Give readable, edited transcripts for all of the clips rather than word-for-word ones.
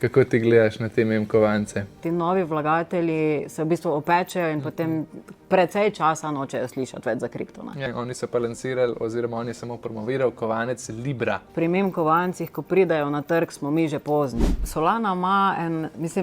Kako ti gledaš na te meme kovance? Ti novi vlagatelji se v bistvu opečejo in potem precej časa nočejo slišati več za kripto. Ja, oni so pa lansirali, oziroma on je samo promoviral kovanec Libra. Pri meme kovancih, ko pridejo na trg, smo mi že pozni.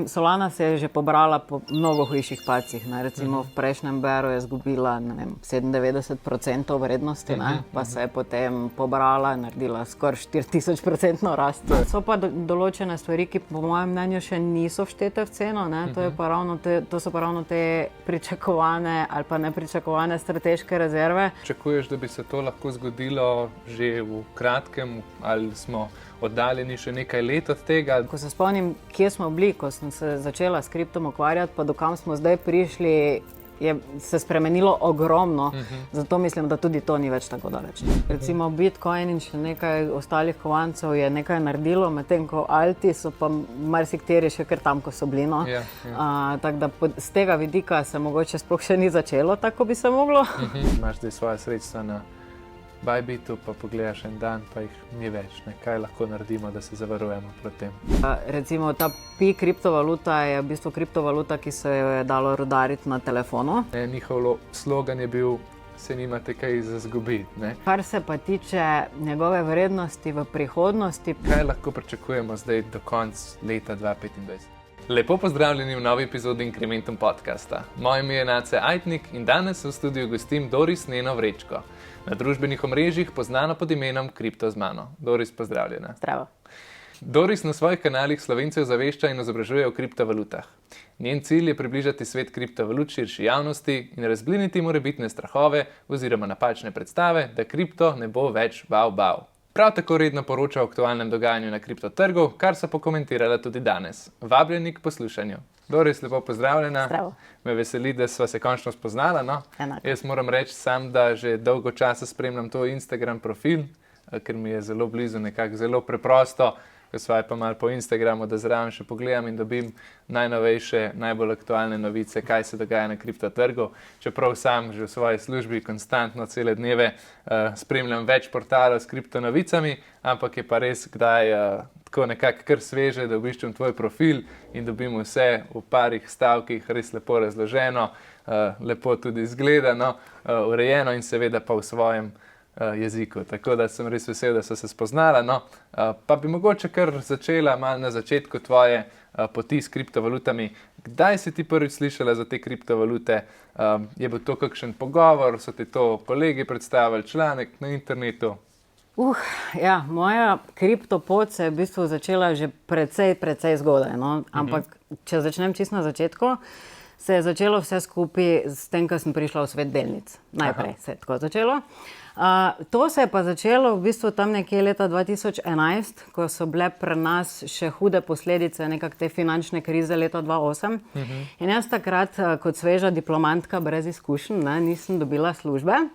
Solana se je že pobrala po mnogo hujših pacih. Recimo v prejšnjem beru je izgubila 97% vrednosti, pa se je potem pobrala in naredila skoraj 4000% rast. So pa določene stvari, ki po mojem mnenju še niso vštete v ceno. To so pa ravno te pričakovane ali pa nepričakovane strateške rezerve. Pričakuješ, da bi se to lahko zgodilo že v kratkem, ali smo oddaljeni še nekaj let od tega? Ko se spomnim, kje smo bili, ko sem se začela s kriptom ukvarjati, pa do kam smo zdaj prišli, je se spremenilo ogromno, zato mislim, da tudi to ni več tako daleč. Recimo Bitcoin in še nekaj ostalih kovancev je nekaj naredilo, medtem ko alti so pa marsikateri še kar tam, ko so bili. Tako da z tega vidika se mogoče sploh še ni začelo, tako bi se moglo. Imaš zdaj svoje sredstva na Bybitu, pa pogledaš en dan, pa jih ni več. Kaj lahko naredimo, da se zavarujemo proti tem? Recimo ta Pi kriptovaluta je v bistvu kriptovaluta, ki se jo je dalo rudariti na telefonu. Njihov slogan je bil: se nimate kaj za zgubiti. Kar se pa tiče njegove vrednosti v prihodnosti. Kaj lahko pričakujemo zdaj do konca leta 2025? Lepo pozdravljeni v novi epizodi Incrementum podcasta. Moje ime je Nace Ajtnik in danes v studiu gostim Doris Neno Vrečko. Na družbenih omrežjih poznana pod imenom Kripto z mano. Doris, pozdravljena. Zdravo. Doris na svojih kanalih Slovencev zavešča in izobražuje o kriptovalutah. Njen cilj je približati svet kriptovalut širši javnosti in razbliniti morebitne strahove oziroma napačne predstave, da kripto ne bo več bav. Prav tako redno poroča o aktualnem dogajanju na kriptotrgu, kar so pokomentirala tudi danes. Vabljeni k poslušanju. Doris, lepo pozdravljena. Zdravo. Me veseli, da sva se končno spoznala. Enako. Jaz moram reči sam, da že dolgo časa spremljam to Instagram profil, ker mi je zelo blizu, nekako zelo preprosto, ko sva pa malo po Instagramu, da zraven še pogledam in dobim najnovejše, najbolj aktualne novice, kaj se dogaja na kriptotrgu. Čeprav sam že v svoji službi konstantno cele dneve spremljam več portalov s kriptonovicami, ampak je pa res kdaj tako nekako kar sveže, da obiščem tvoj profil in dobim vse v parih stavkih res lepo razloženo, lepo tudi izgledano, urejeno in seveda pa v svojem jeziku. Tako da sem res vesel, da so se spoznala. Pa bi mogoče kar začela malo na začetku tvoje poti s kriptovalutami. Kdaj si ti prvič slišala za te kriptovalute? Je bil to kakšen pogovor? So ti to kolegi predstavili, članek na internetu? Moja kriptopot se je v bistvu začela že precej zgodaj. Ampak če začnem čisto na začetku, se je začelo vse skupaj s tem, ko sem prišla v svet delnic. Najprej se je tako začelo. To se je pa začelo v bistvu tam nekje leta 2011, ko so bile pri nas še hude posledice nekak te finančne krize leta 2008. In jaz takrat kot sveža diplomantka brez izkušenj nisem dobila službe.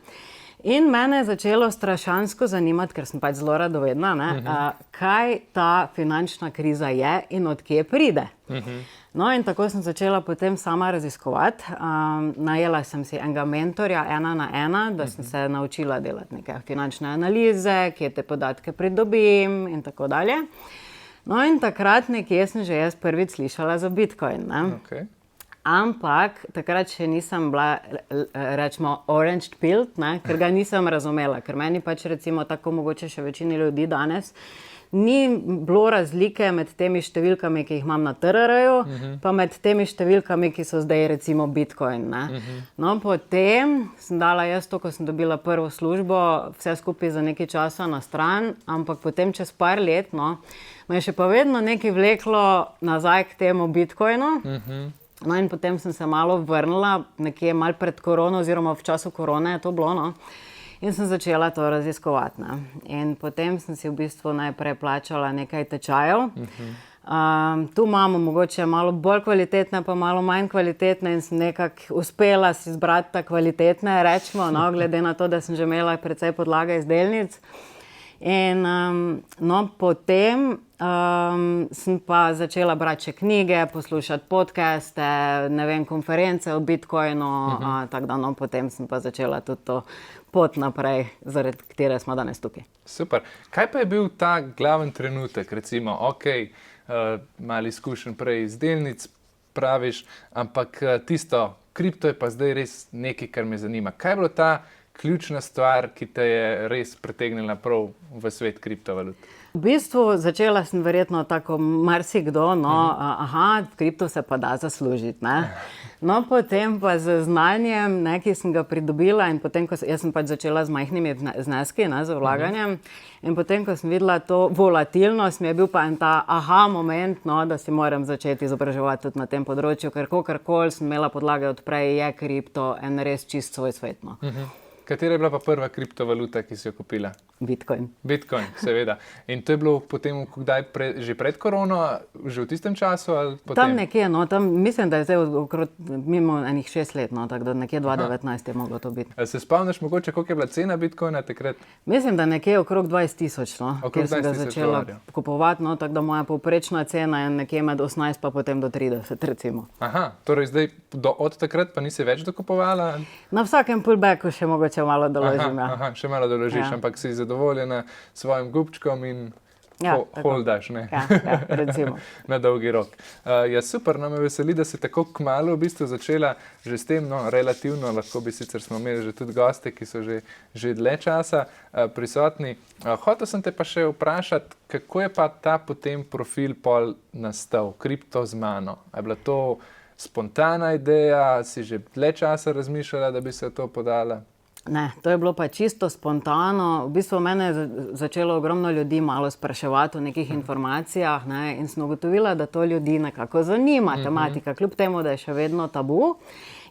In mene je začelo strašansko zanimati, ker sem pač zelo radovedna, kaj ta finančna kriza je in od kje pride. In tako sem začela potem sama raziskovati. Najela sem si enega mentorja 1-na-1, da sem se naučila delati neke finančne analize, kje te podatke pridobim in tako dalje. In takrat nekje sem že jaz prvič slišala za Bitcoin. Okay. Ampak takrat še nisem bila, rečemo, orange pilled, ker ga nisem razumela. Ker meni pač recimo tako mogoče še večini ljudi danes ni bilo razlike med temi številkami, ki jih imam na TRR-ju, pa med temi številkami, ki so zdaj recimo Bitcoin. Potem sem dala jaz to, ko sem dobila prvo službo, vse skupaj za nekaj časa na stran, ampak potem čez par let, me je še pa vedno nekaj vleklo nazaj k temu Bitcoinu. In potem sem se malo vrnila, nekje malo pred korono oziroma v času korone je to bilo, in sem začela to raziskovati. In potem sem si v bistvu najprej plačala nekaj tečajev. Tu imamo mogoče malo bolj kvalitetne, pa malo manj kvalitetne in sem nekako uspela si izbrati ta kvalitetne, rečemo, glede na to, da sem že imela precej podlage iz delnic. In potem sem pa začela brati še knjige, poslušati podcaste, konference o Bitcoinu, tako da potem sem pa začela tudi to pot naprej, zaradi katere smo danes tukaj. Super. Kaj pa je bil ta glaven trenutek, recimo, malo izkušenj prej iz delnic, praviš, ampak tisto kripto je pa zdaj res nekaj, kar me zanima. Kaj je bilo ta ključna stvar, ki te je res pritegnila prav v svet kriptovalut? V bistvu začela sem verjetno tako marsikdo, v kripto se pa da zaslužiti, ne. No, potem pa z znanjem, ki sem ga pridobila in potem, jaz sem pač začela z majhnimi zneski, z vlaganjem, in potem, ko sem videla to volatilnost, mi je bil pa en ta moment, da si moram začeti izobraževati tudi na tem področju, ker kakorkoli sem imela podlage od prej, je kripto en res čist svoj svet, no. Katera je bila pa prva kriptovaluta, ki si jo kupila? Bitcoin. Bitcoin, seveda. In to je bilo potem kdaj že pred korono, že v tistem času ali potem? Tam nekje, mislim, da je zdaj okrog mimo enih 6 let, tako da nekje 2019 je moglo to biti. Se spomniš mogoče, koliko je bila cena Bitcoina takrat? Mislim, da nekje okrog 20.000, kjer sem ga začela kupovati, tako da moja povprečna cena je nekje med 18 pa potem do 30, recimo. Torej zdaj od takrat pa nisi več dokupovala? Na vsakem pullbacku še mogoče malo doložim, še malo doložiš, ampak si zadovoljena s svojim gubčkom in holdaš, ne? Recimo. Na dolgi rok. Super, me veseli, da si tako kmalu v bistvu začela že s tem, relativno, lahko bi sicer smo imeli že tudi goste, ki so že dlje časa prisotni. Hotel sem te pa še vprašati, kako je pa ta potem profil pol nastal, kripto z mano? Je bila to spontana ideja, si že dlje časa razmišljala, da bi se to podala? Ne, to je bilo pa čisto spontano. V bistvu mene je začelo ogromno ljudi malo spraševati o nekih informacijah, in sem ugotovila, da to ljudi nekako zanima, tematika. Kljub temu, da je še vedno tabu,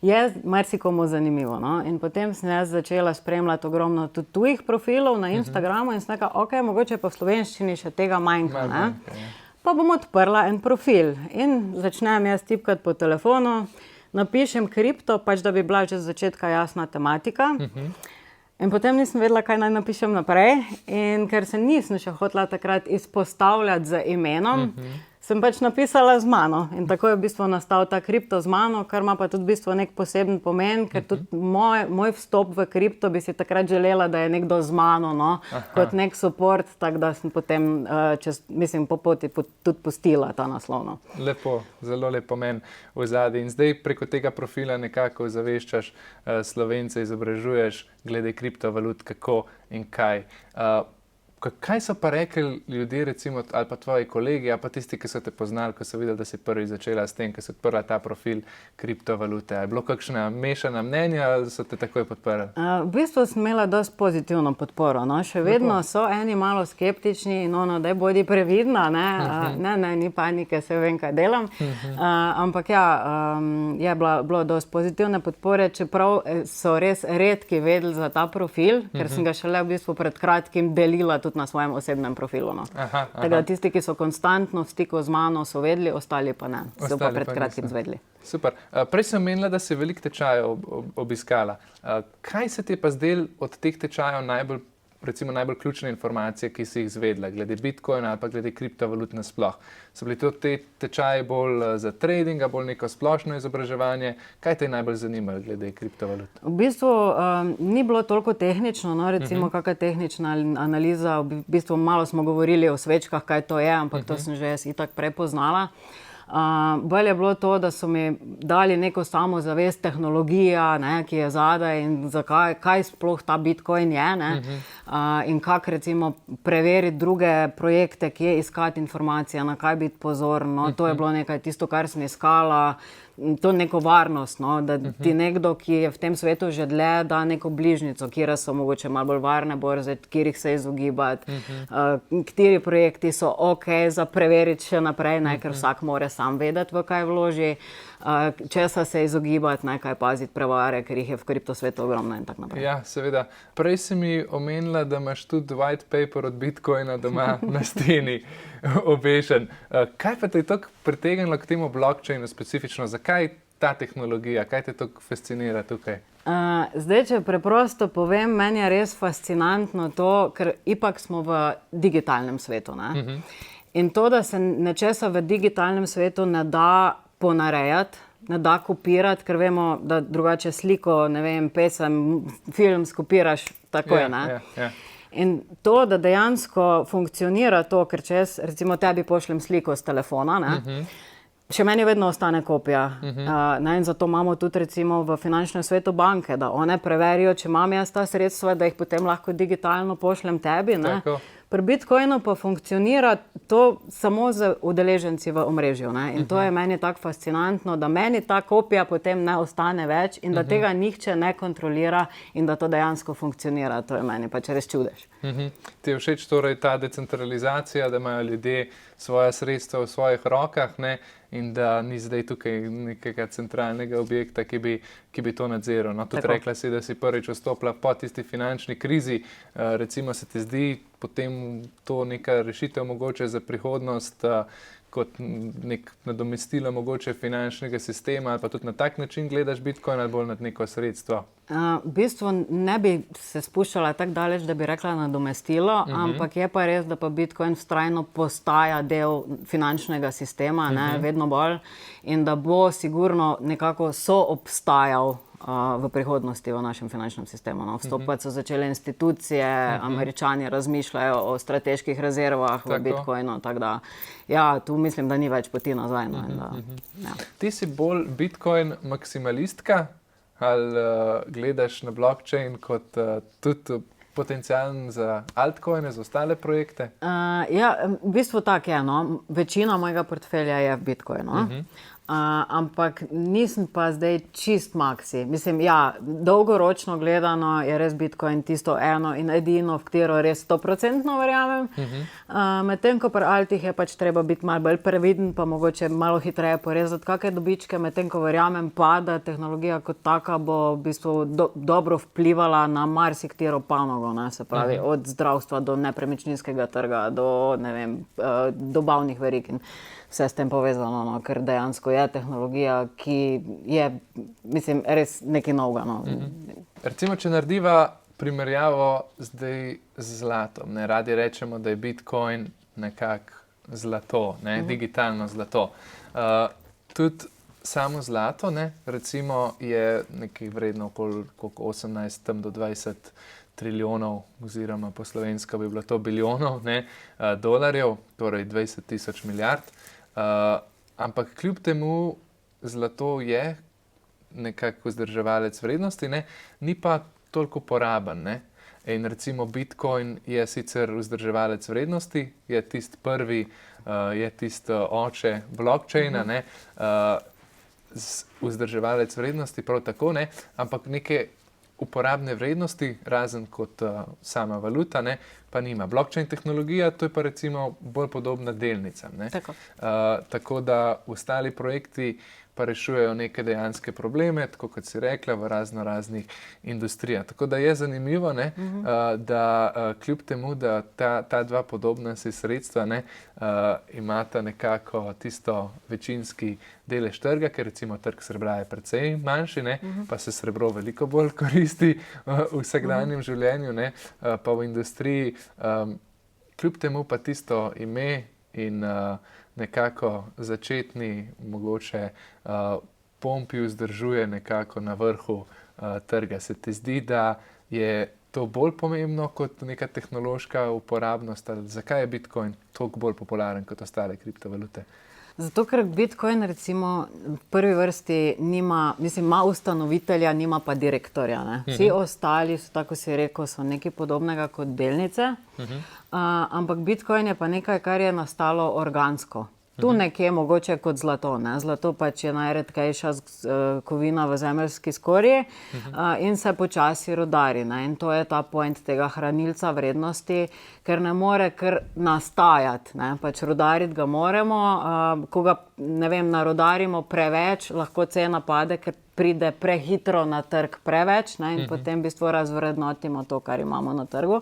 je marsikomu zanimivo. In potem sem jaz začela spremljati ogromno tudi tujih profilov na Instagramu in sem rekla, mogoče pa v slovenščini še tega manjka. Pa bom odprla en profil in začnem jaz tipkati po telefonu, napišem kripto, pač da bi bila že z začetka jasna tematika. In potem nisem vedela, kaj naj napišem naprej. In ker se nisem še hotela takrat izpostavljati z imenom, sem pač napisala z mano. In tako je v bistvu nastal ta kripto z mano, kar ima pa tudi v bistvu nek poseben pomen, ker tudi moj vstop v kripto bi si takrat želela, da je nekdo z mano, kot nek support, tako da sem potem, po poti tudi pustila ta naslov. Lepo, zelo lep pomen v zadnji. In zdaj preko tega profila nekako zaveščaš Slovence, izobražuješ glede kriptovalut, kako in kaj. Kaj so pa rekli ljudje, recimo, ali pa tvoji kolegi, ali pa tisti, ki so te poznali, ko so videli, da si prvi začela s tem, ko si odprla ta profil kriptovalute? Je bilo kakšna mešana mnenja, ali so te takoj podprli? V bistvu sem imela dosti pozitivno podporo. Še vedno so eni malo skeptični in daj bodi previdna, ne, ni panike, se vem, kaj delam. Ampak je bilo dosti pozitivne podpore, čeprav so res redki vedeli za ta profil, ker sem ga šele v bistvu pred kratkim delila tudi na svojem osebnem profilu. Tako da tisti, ki so konstantno v stiku z mano, so vedeli, ostali pa ne. So pa pred kratkim zvedeli. Super. Prej sem menila, da si veliko tečajev obiskala. Kaj se ti je pa zdelo od teh tečajev najbolj ključne informacije, ki si jih izvedla, glede Bitcoina ali pa glede kriptovalut nasploh? So bili to te tečaji bolj za trading, bolj neko splošno izobraževanje? Kaj te je najbolj zanimalo glede kriptovalut? V bistvu ni bilo toliko tehnično, recimo kakšna tehnična analiza, v bistvu malo smo govorili o svečkah, kaj to je, ampak to sem že jaz itak prepoznala. Bolj je bilo to, da so mi dali neko samozavest, tehnologija, ki je zadaj in kaj sploh ta Bitcoin je, in kako recimo preveriti druge projekte, kje iskati informacije, na kaj biti pozoren. To je bilo nekaj tisto, kar sem iskala, to neko varnost, da ti nekdo, ki je v tem svetu že dlje, da neko bližnico, kjer so mogoče malo bolj varne borze, kjerih se izogibati, kateri projekti so za preveriti še naprej, ker vsak mora sam vedeti, v kaj vloži, česa se izogibati, kaj paziti prevare, ker jih je v kriptosvetu ogromno in tako naprej. Ja, seveda. Prej si mi omenila, da imaš tudi white paper od Bitcoina doma na steni obešen. Kaj pa te je tako pritegnilo k temu blockchainu specifično? Zakaj ta tehnologija? Kaj te tako fascinira tukaj? Zdaj, če preprosto povem, meni je res fascinantno to, ker ipak smo v digitalnem svetu. In to, da se nečesa v digitalnem svetu ne da ponarejati, ne da kopirati, ker vemo, da drugače sliko, pesem, film skopiraš takoj. In to, da dejansko funkcionira to, ker če jaz recimo tebi pošljem sliko z telefona, ne, še meni vedno ostane kopija. In zato imamo tudi recimo v finančnem svetu banke, da one preverijo, če imam jaz ta sredstva, da jih potem lahko digitalno pošljem tebi. Ne. Pri Bitcoinu pa funkcionira to samo z udeleženci v omrežju. Ne? In to je meni tako fascinantno, da meni ta kopija potem ne ostane več in da tega nihče ne kontrolira in da to dejansko funkcionira. To je meni pač res čudež. Ti je všeč torej ta decentralizacija, da imajo ljudje svoja sredstva v svojih rokah, ne? In da ni zdaj tukaj nekega centralnega objekta, ki bi to nadziral. No, tudi rekla si, da si prvič vstopila po tisti finančni krizi. Recimo se ti zdi potem to neka rešitev mogoče za prihodnost, kot nek nadomestilo mogoče finančnega sistema, ali pa tudi na tak način gledaš Bitcoin ali bolj nad neko sredstvo? V bistvu ne bi se spuščala tako daleč, da bi rekla nadomestilo, ampak je pa res, da pa Bitcoin vztrajno postaja del finančnega sistema, ne, vedno bolj, in da bo sigurno nekako soobstajal v prihodnosti v našem finančnem sistemu. No. Vstopati so začele institucije, Američani razmišljajo o strateških rezervah v Bitcoinu, tako da ja, tu mislim, da ni več poti nazaj. No, in da, ja. Ti si bolj Bitcoin maksimalistka ali gledaš na blockchain kot tudi potencialen za altcoine, za ostale projekte? Ja, v bistvu tako je. No. Večina mojega portfelja je v Bitcoinu. Ampak nisem pa zdaj čist maksi. Mislim, ja, dolgoročno gledano je res Bitcoin tisto eno in edino, v katero res 100% verjamem. Medtem ko pri altih je pač treba biti malo bolj previden, pa mogoče malo hitreje porezati kakšne dobičke, medtem ko verjamem pa, da tehnologija kot taka bo v bistvu dobro vplivala na marsikatero panogo, ne, se pravi, od zdravstva do nepremičninskega trga, do, ne vem, dobavnih verig in vse s tem povezano, no, ker dejansko je tehnologija, ki je, mislim, res nekaj novega. No. Recimo, če narediva primerjavo zdaj z zlatom, ne, radi rečemo, da je Bitcoin nekako zlato, ne, digitalno zlato. Tudi samo zlato, ne, recimo, je nekaj vredno okoli 18 tam do 20 triljonov, oziroma po slovensko bi bilo to biljonov, ne, dolarjev, torej 20 tisoč milijard. Ampak kljub temu zlato je nekako vzdrževalec vrednosti, ne? Ni pa toliko poraben. Ne? In recimo Bitcoin je sicer vzdrževalec vrednosti, je tisti prvi, je tisti oče blockchaina, ne? Vzdrževalec vrednosti prav tako, ne? Ampak neke uporabne vrednosti, razen kot sama valuta, ne, pa nima. Blockchain tehnologija, to je pa recimo bolj podobna delnicam. Ne. Tako da ostali projekti pa rešujejo neke dejanske probleme, tako kot si rekla, v raznih industrijah. Tako da je zanimivo, ne, da kljub temu, da ta dva podobna si sredstva, ne, imata nekako tisto večinski delež trga, ker recimo trg srebra je precej manjši, ne, pa se srebro veliko bolj koristi v vsakdanjem življenju, ne, pa v industriji. Kljub temu pa tisto ime in nekako začetni, mogoče pompi vzdržuje nekako na vrhu trga. Se ti zdi, da je to bolj pomembno kot neka tehnološka uporabnost? Ali zakaj je Bitcoin toliko bolj popularen kot ostale kriptovalute? Zato, ker Bitcoin recimo v prvi vrsti nima, mislim, ima ustanovitelja, nima pa direktorja. Ne? Vsi ostali so, tako si rekel, so nekaj podobnega kot delnice, ampak Bitcoin je pa nekaj, kar je nastalo organsko. Tu nekje mogoče kot zlato. Ne? Zlato pač je najredkejša kovina v zemeljski skorji in se počasi rudari. Ne? In to je ta point tega hranilca vrednosti, ker ne more kar nastajati. Ne? Pač rudariti ga moramo, ko ga, ne vem, narudarimo preveč, lahko cena pade, ker pride prehitro na trg preveč, ne? In potem v bistvu razvrednotimo to, kar imamo na trgu.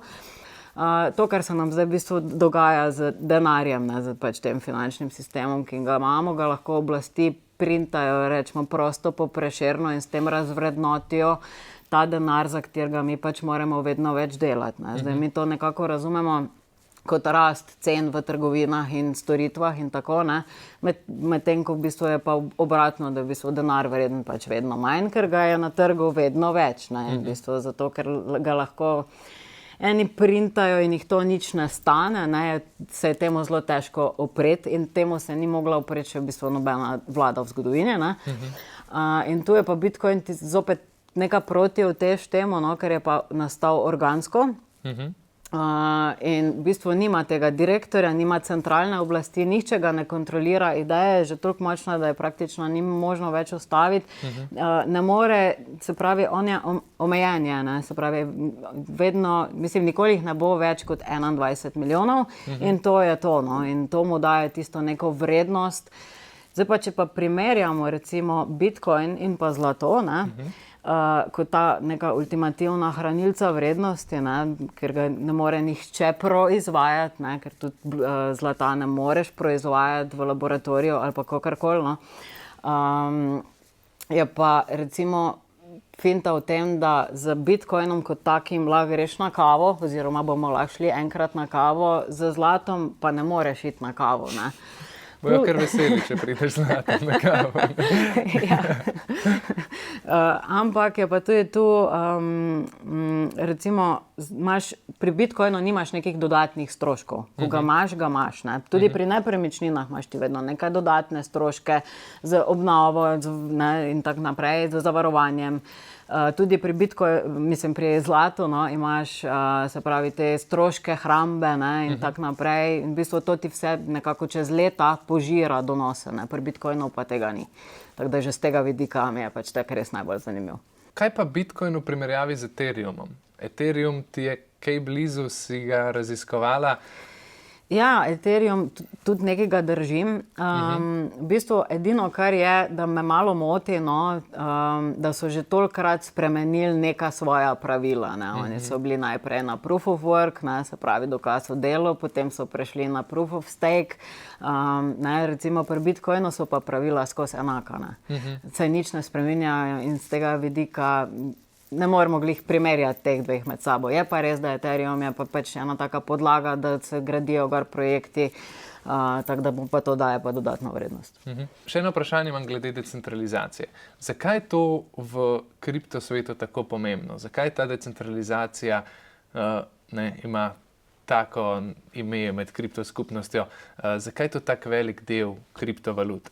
To, kar se nam zdaj v bistvu dogaja z denarjem, ne, z pač tem finančnim sistemom, ki ga imamo, ga lahko oblasti printajo, rečemo, prosto po Prešernu in s tem razvrednotijo ta denar, za katerega mi pač moramo vedno več delati. Ne. Zdaj mi to nekako razumemo kot rast cen v trgovinah in storitvah in tako, ne. Medtem ko v bistvu je pa obratno, da v bistvu denar vreden pač vedno manj, ker ga je na trgu vedno več, ne. In v bistvu zato, ker ga lahko eni printajo in jih to nič ne stane, ne, se je temu zelo težko opreti in temu se ni mogla opreti še v bistvu nobena vlada v zgodovini. Ne. In tu je pa Bitcoin zopet neka protiutež temu, no, ker je pa nastal organsko. In v bistvu nima tega direktorja, nima centralne oblasti, nihče ga ne kontrolira, ideja je že toliko močna, da je praktično ni možno več ustaviti. Ne more, se pravi, on je omejen, ne, se pravi, vedno, mislim, nikoli jih ne bo več kot 21 milijonov in to je to, no, in to mu daje tisto neko vrednost. Zdaj pa, če pa primerjamo recimo Bitcoin in pa zlato, ne, kot ta neka ultimativna hranilca vrednosti, ne, ker ga ne more nihče proizvajati, ne, ker tudi zlata ne moreš proizvajati v laboratoriju ali pa kakorkoli. No. Je pa recimo finta v tem, da z Bitcoinom kot takim lahko greš na kavo, oziroma bomo lahko šli enkrat na kavo, z zlatom pa ne moreš iti na kavo. Ne. Bojo kar veseli, če prideš zlatom na kavo. Ja. Ampak je pa tudi tu, recimo, pri Bitcoinu nimaš nekih dodatnih stroškov. Ko ga imaš, ne. Tudi pri nepremičninah imaš ti vedno nekaj dodatne stroške z obnovo, ne, in tako naprej, z zavarovanjem. Tudi pri Bitcoinu, mislim, pri zlatu, no, imaš, se pravi, te stroške hrambe, ne, in tako naprej. In v bistvu to ti vse nekako čez leta požira donose, ne. Pri Bitcoinu pa tega ni. Tako da že z tega vidika mi je pač tak res najbolj zanimiv. Kaj pa Bitcoin v primerjavi z Ethereumom? Ethereum ti je kaj blizu, si ga raziskovala? Ja, Ethereum tudi nekega držim. V bistvu edino, kar je, da me malo moti, no, da so že tolikokrat spremenili neka svoja pravila. Ne. Oni so bili najprej na proof of work, ne, se pravi dokaz o delu, potem so prešli na proof of stake. Ne, recimo pri Bitcoinu so pa pravila skozi enaka. Ne. Se nič ne spreminjajo in z tega vidika ne moremo glih primerjati teh dveh med sabo. Je pa res, da Ethereum je pa pač ena taka podlaga, da se gradijo gor projekti, tako da mu pa to daje pa dodatno vrednost. Še eno vprašanje imam glede decentralizacije. Zakaj je to v kriptosvetu tako pomembno? Zakaj ta decentralizacija ima tako ime med kriptoskupnostjo? Zakaj je to tak velik del kriptovalut?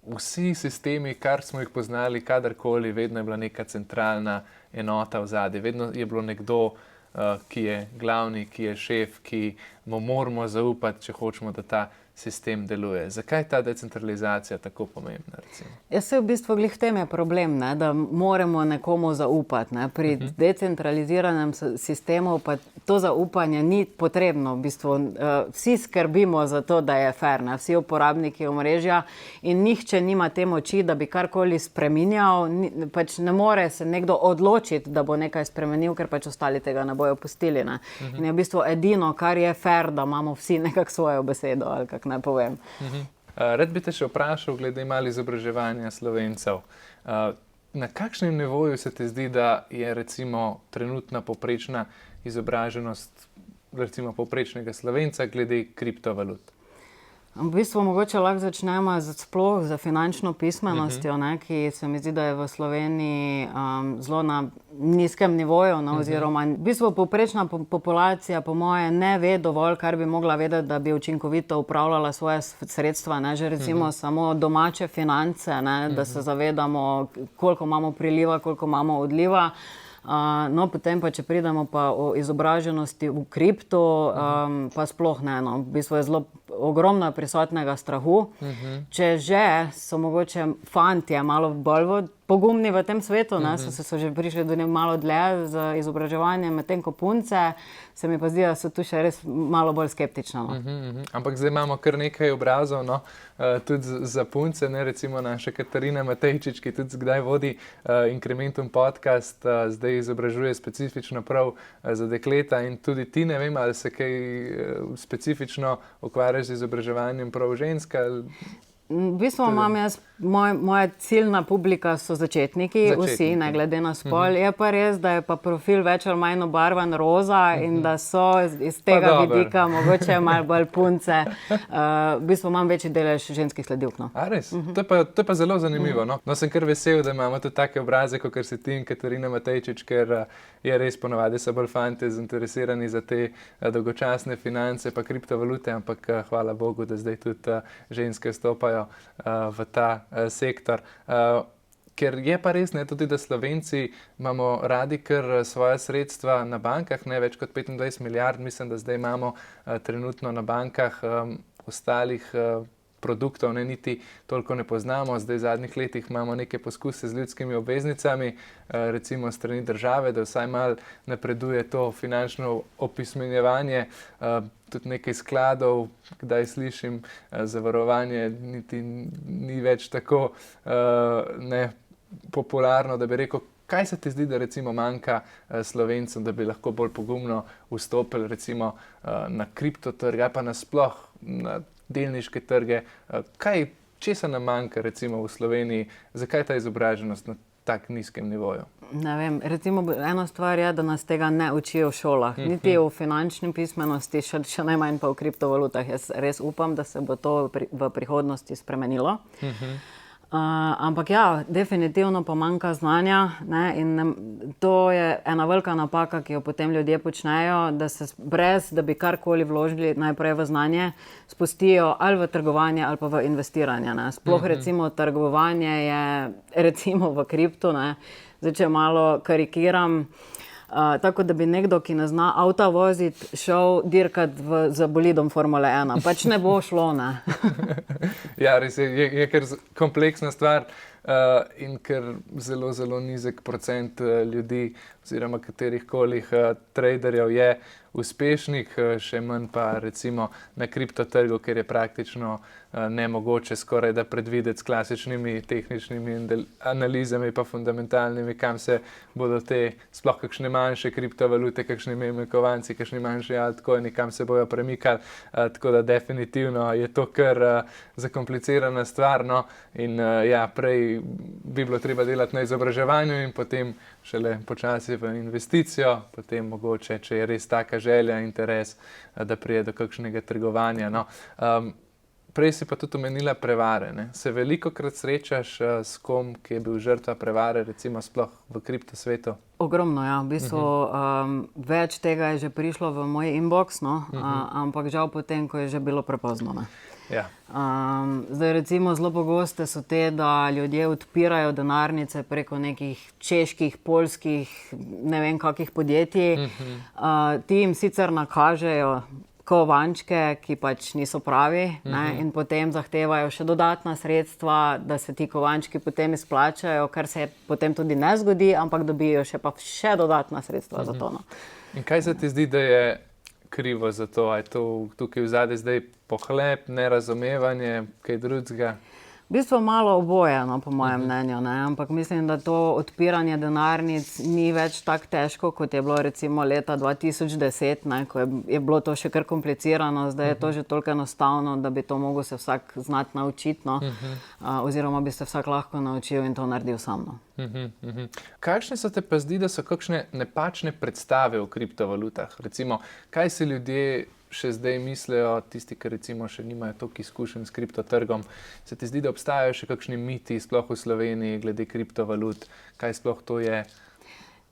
Vsi sistemi, kar smo jih poznali, kadarkoli, vedno je bila neka centralna enota v zadnji. Vedno je bilo nekdo, ki je glavni, ki je šef, ki mu moramo zaupati, če hočemo, da ta sistem deluje. Zakaj je ta decentralizacija tako pomembna? Jaz se v bistvu glih v tem je problem, ne, da moramo nekomu zaupati. Ne. Pri decentraliziranem sistemu pa to zaupanje ni potrebno. V bistvu, vsi skrbimo za to, da je fair, ne. Vsi uporabniki omrežja in nihče nima te moči, da bi karkoli spreminjal. Pač ne more se nekdo odločiti, da bo nekaj spremenil, ker pač ostali tega ne bojo pustili. Ne. In je v bistvu edino, kar je fair, da imamo vsi nekako svojo besedo, ali kako naj povem. Rad bi te še vprašal glede malo izobraževanja Slovencev. Na kakšnem nivoju se ti zdi, da je recimo trenutna povprečna izobraženost recimo povprečnega Slovenca glede kriptovalut? V bistvu mogoče lahko začnemo sploh za finančno pismenostjo, ne, ki se mi zdi, da je v Sloveniji zelo na nizkem nivoju, no, oziroma v bistvu povprečna populacija po moje ne ve dovolj, kar bi mogla vedeti, da bi učinkovito upravljala svoje sredstva, ne, že recimo samo domače finance, ne, da se zavedamo, koliko imamo priliva, koliko imamo odliva. No, potem pa, če pridemo pa o izobraženosti v kriptu, pa sploh ne, no. V bistvu je zelo ogromno prisotnega strahu. Če že so mogoče fantje malo bolj pogumni v tem svetu, ne, so že prišli do malo dlje z izobraževanjem, medtem ko punce, se mi pa zdi, da so tu še res malo bolj skeptične. No. Ampak zdaj imamo kar nekaj obrazov, no, tudi za punce, ne, recimo naša Katarina Matejčič, ki tudi kdaj vodi Incrementum podcast, zdaj izobražuje specifično prav za dekleta in tudi ti, ne vem, ali se kaj specifično ukvarjaš z izobraževanjem prav žensk? V bistvu imam jaz, moja ciljna publika so začetniki, vsi, ne glede na spol. Je pa res, da je pa profil več ali manj obarvan roza in da so iz tega vidika mogoče malo bolj punce. V bistvu imam večji delež ženskih sledilk. No. A res? To je pa zelo zanimivo. No? No, sem kar vesel, da imamo tudi take obraze, kot si ti in Katarina Matejčič, ker je res ponavadi so bolj fante zainteresirani za te dolgočasne finance pa kriptovalute, ampak hvala Bogu, da zdaj tudi ženske stopajo v ta sektor. Ker je pa res, ne, tudi da Slovenci imamo radi kar svoje sredstva na bankah, ne več kot 25 milijard, mislim, da zdaj imamo trenutno na bankah ostalih produktov, ne, niti toliko ne poznamo. Zdaj v zadnjih letih imamo neke poskuse z ljudskimi obveznicami, recimo strani države, da vsaj malo napreduje to finančno opismenjevanje, tudi nekaj skladov, kdaj slišim, zavarovanje niti ni več tako popularno, da bi rekel, kaj se ti zdi, da recimo manjka Slovencem, da bi lahko bolj pogumno vstopili recimo na kriptotrge, pa nasploh na delniške trge. Česa nam manjka recimo v Sloveniji, zakaj ta izobraženost na tak nizkem nivoju? Ne vem, recimo ena stvar je, da nas tega ne učijo v šolah, niti v finančni pismenosti, še najmanj pa v kriptovalutah. Jaz res upam, da se bo to v prihodnosti spremenilo. Ampak ja, definitivno pa manjka znanja, ne, in to je ena velika napaka, ki jo potem ljudje počnejo, da se brez, da bi karkoli vložili najprej v znanje, spustijo ali v trgovanje ali pa v investiranje. Ne. Sploh recimo trgovanje je recimo v kriptu, ne. Zdaj, če malo karikiram, tako da bi nekdo, ki ne zna avta voziti, šel dirkat za bolidom Formule 1. Pač ne bo šlo, ne. Ja, res je kar kompleksna stvar in ker zelo, zelo nizek procent ljudi oziroma katerihkoli traderjev je uspešnih, še manj pa recimo na kriptotrgu, ker je praktično nemogoče skoraj da predvideti s klasičnimi tehničnimi analizami pa fundamentalnimi, kam se bodo te sploh kakšne manjše kriptovalute, kakšni meme kovanci, kakšni manjši altcoini, kam se bojo premikali, tako da definitivno je to kar zakomplicirana stvar, no, in ja, prej bi bilo treba delati na izobraževanju in potem šele počasi v investicijo, potem mogoče, če je res taka želja, interes, da prije do kakšnega trgovanja. No. Prej si pa tudi omenila prevare. Ne? Se velikokrat srečaš s kom, ki je bil žrtva prevare, recimo sploh v kriptosvetu? Ogromno, ja. V bistvu več tega je že prišlo v moj inbox, no? Ampak žal potem, ko je že bilo prepozno. Ne? Ja. Zdaj recimo zelo pogoste so te, da ljudje odpirajo denarnice preko nekih čeških, poljskih, ne vem kakih podjetij. Ti jim sicer nakažejo kovančke, ki pač niso pravi, ne, in potem zahtevajo še dodatna sredstva, da se ti kovančki potem izplačajo, kar se potem tudi ne zgodi, ampak dobijo še dodatna sredstva za to. No. In kaj se ti zdi, da je krivo za to? A je to tukaj vzadej zdaj pohlep, nerazumevanje, kaj drugega? V bistvu malo oboje, no, po mojem mnenju, ne? Ampak mislim, da to odpiranje denarnic ni več tako težko, kot je bilo recimo leta 2010, ne? Ko je bilo to še kar komplicirano, zdaj je to že toliko enostavno, da bi to mogel se vsak znati naučiti, no? Oziroma bi se vsak lahko naučil in to naredil sam. No? Kakšne so te pa zdi, da so kakšne napačne predstave o kriptovalutah? Recimo, kaj si ljudje še zdaj mislijo, tisti, ki recimo še nimajo toliko izkušenj s kriptotrgom, se ti zdi, da obstajajo še kakšni miti, sploh v Sloveniji, glede kriptovalut? Kaj sploh to je?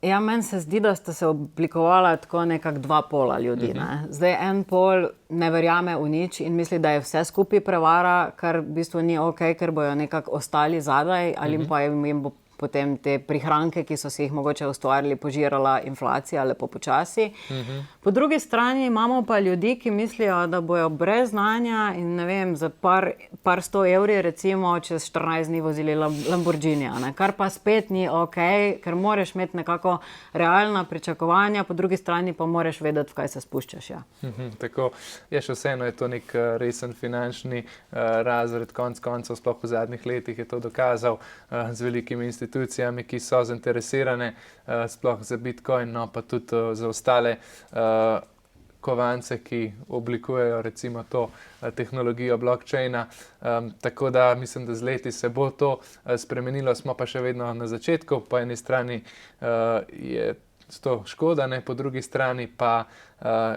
Ja, meni se zdi, da sta se oblikovala tako nekako dva pola ljudi. Ne? Zdaj en pol ne verjame v nič in misli, da je vse skupaj prevara, kar v bistvu ni ok, ker bojo nekako ostali zadaj ali pa jim bo potem te prihranke, ki so si jih mogoče ustvarili, požirala inflacija lepo počasi. Po drugi strani imamo pa ljudi, ki mislijo, da bojo brez znanja in ne vem, za par 100 evri recimo čez 14 dni vozili Lamborghinija, ne? Kar pa spet ni ok, ker moraš imeti nekako realna pričakovanja, po drugi strani pa moraš vedeti, v kaj se spuščaš. Ja. Tako, je še vseeno je to nek resen finančni razred, konc koncev, sploh v zadnjih letih je to dokazal z velikimi institucijami, ki so zainteresirane sploh za Bitcoin, no pa tudi za ostale kovance, ki oblikujejo recimo to tehnologijo blockchaina. Tako da mislim, da z leti se bo to spremenilo, smo pa še vedno na začetku. Po eni strani je to škoda, ne? Po drugi strani pa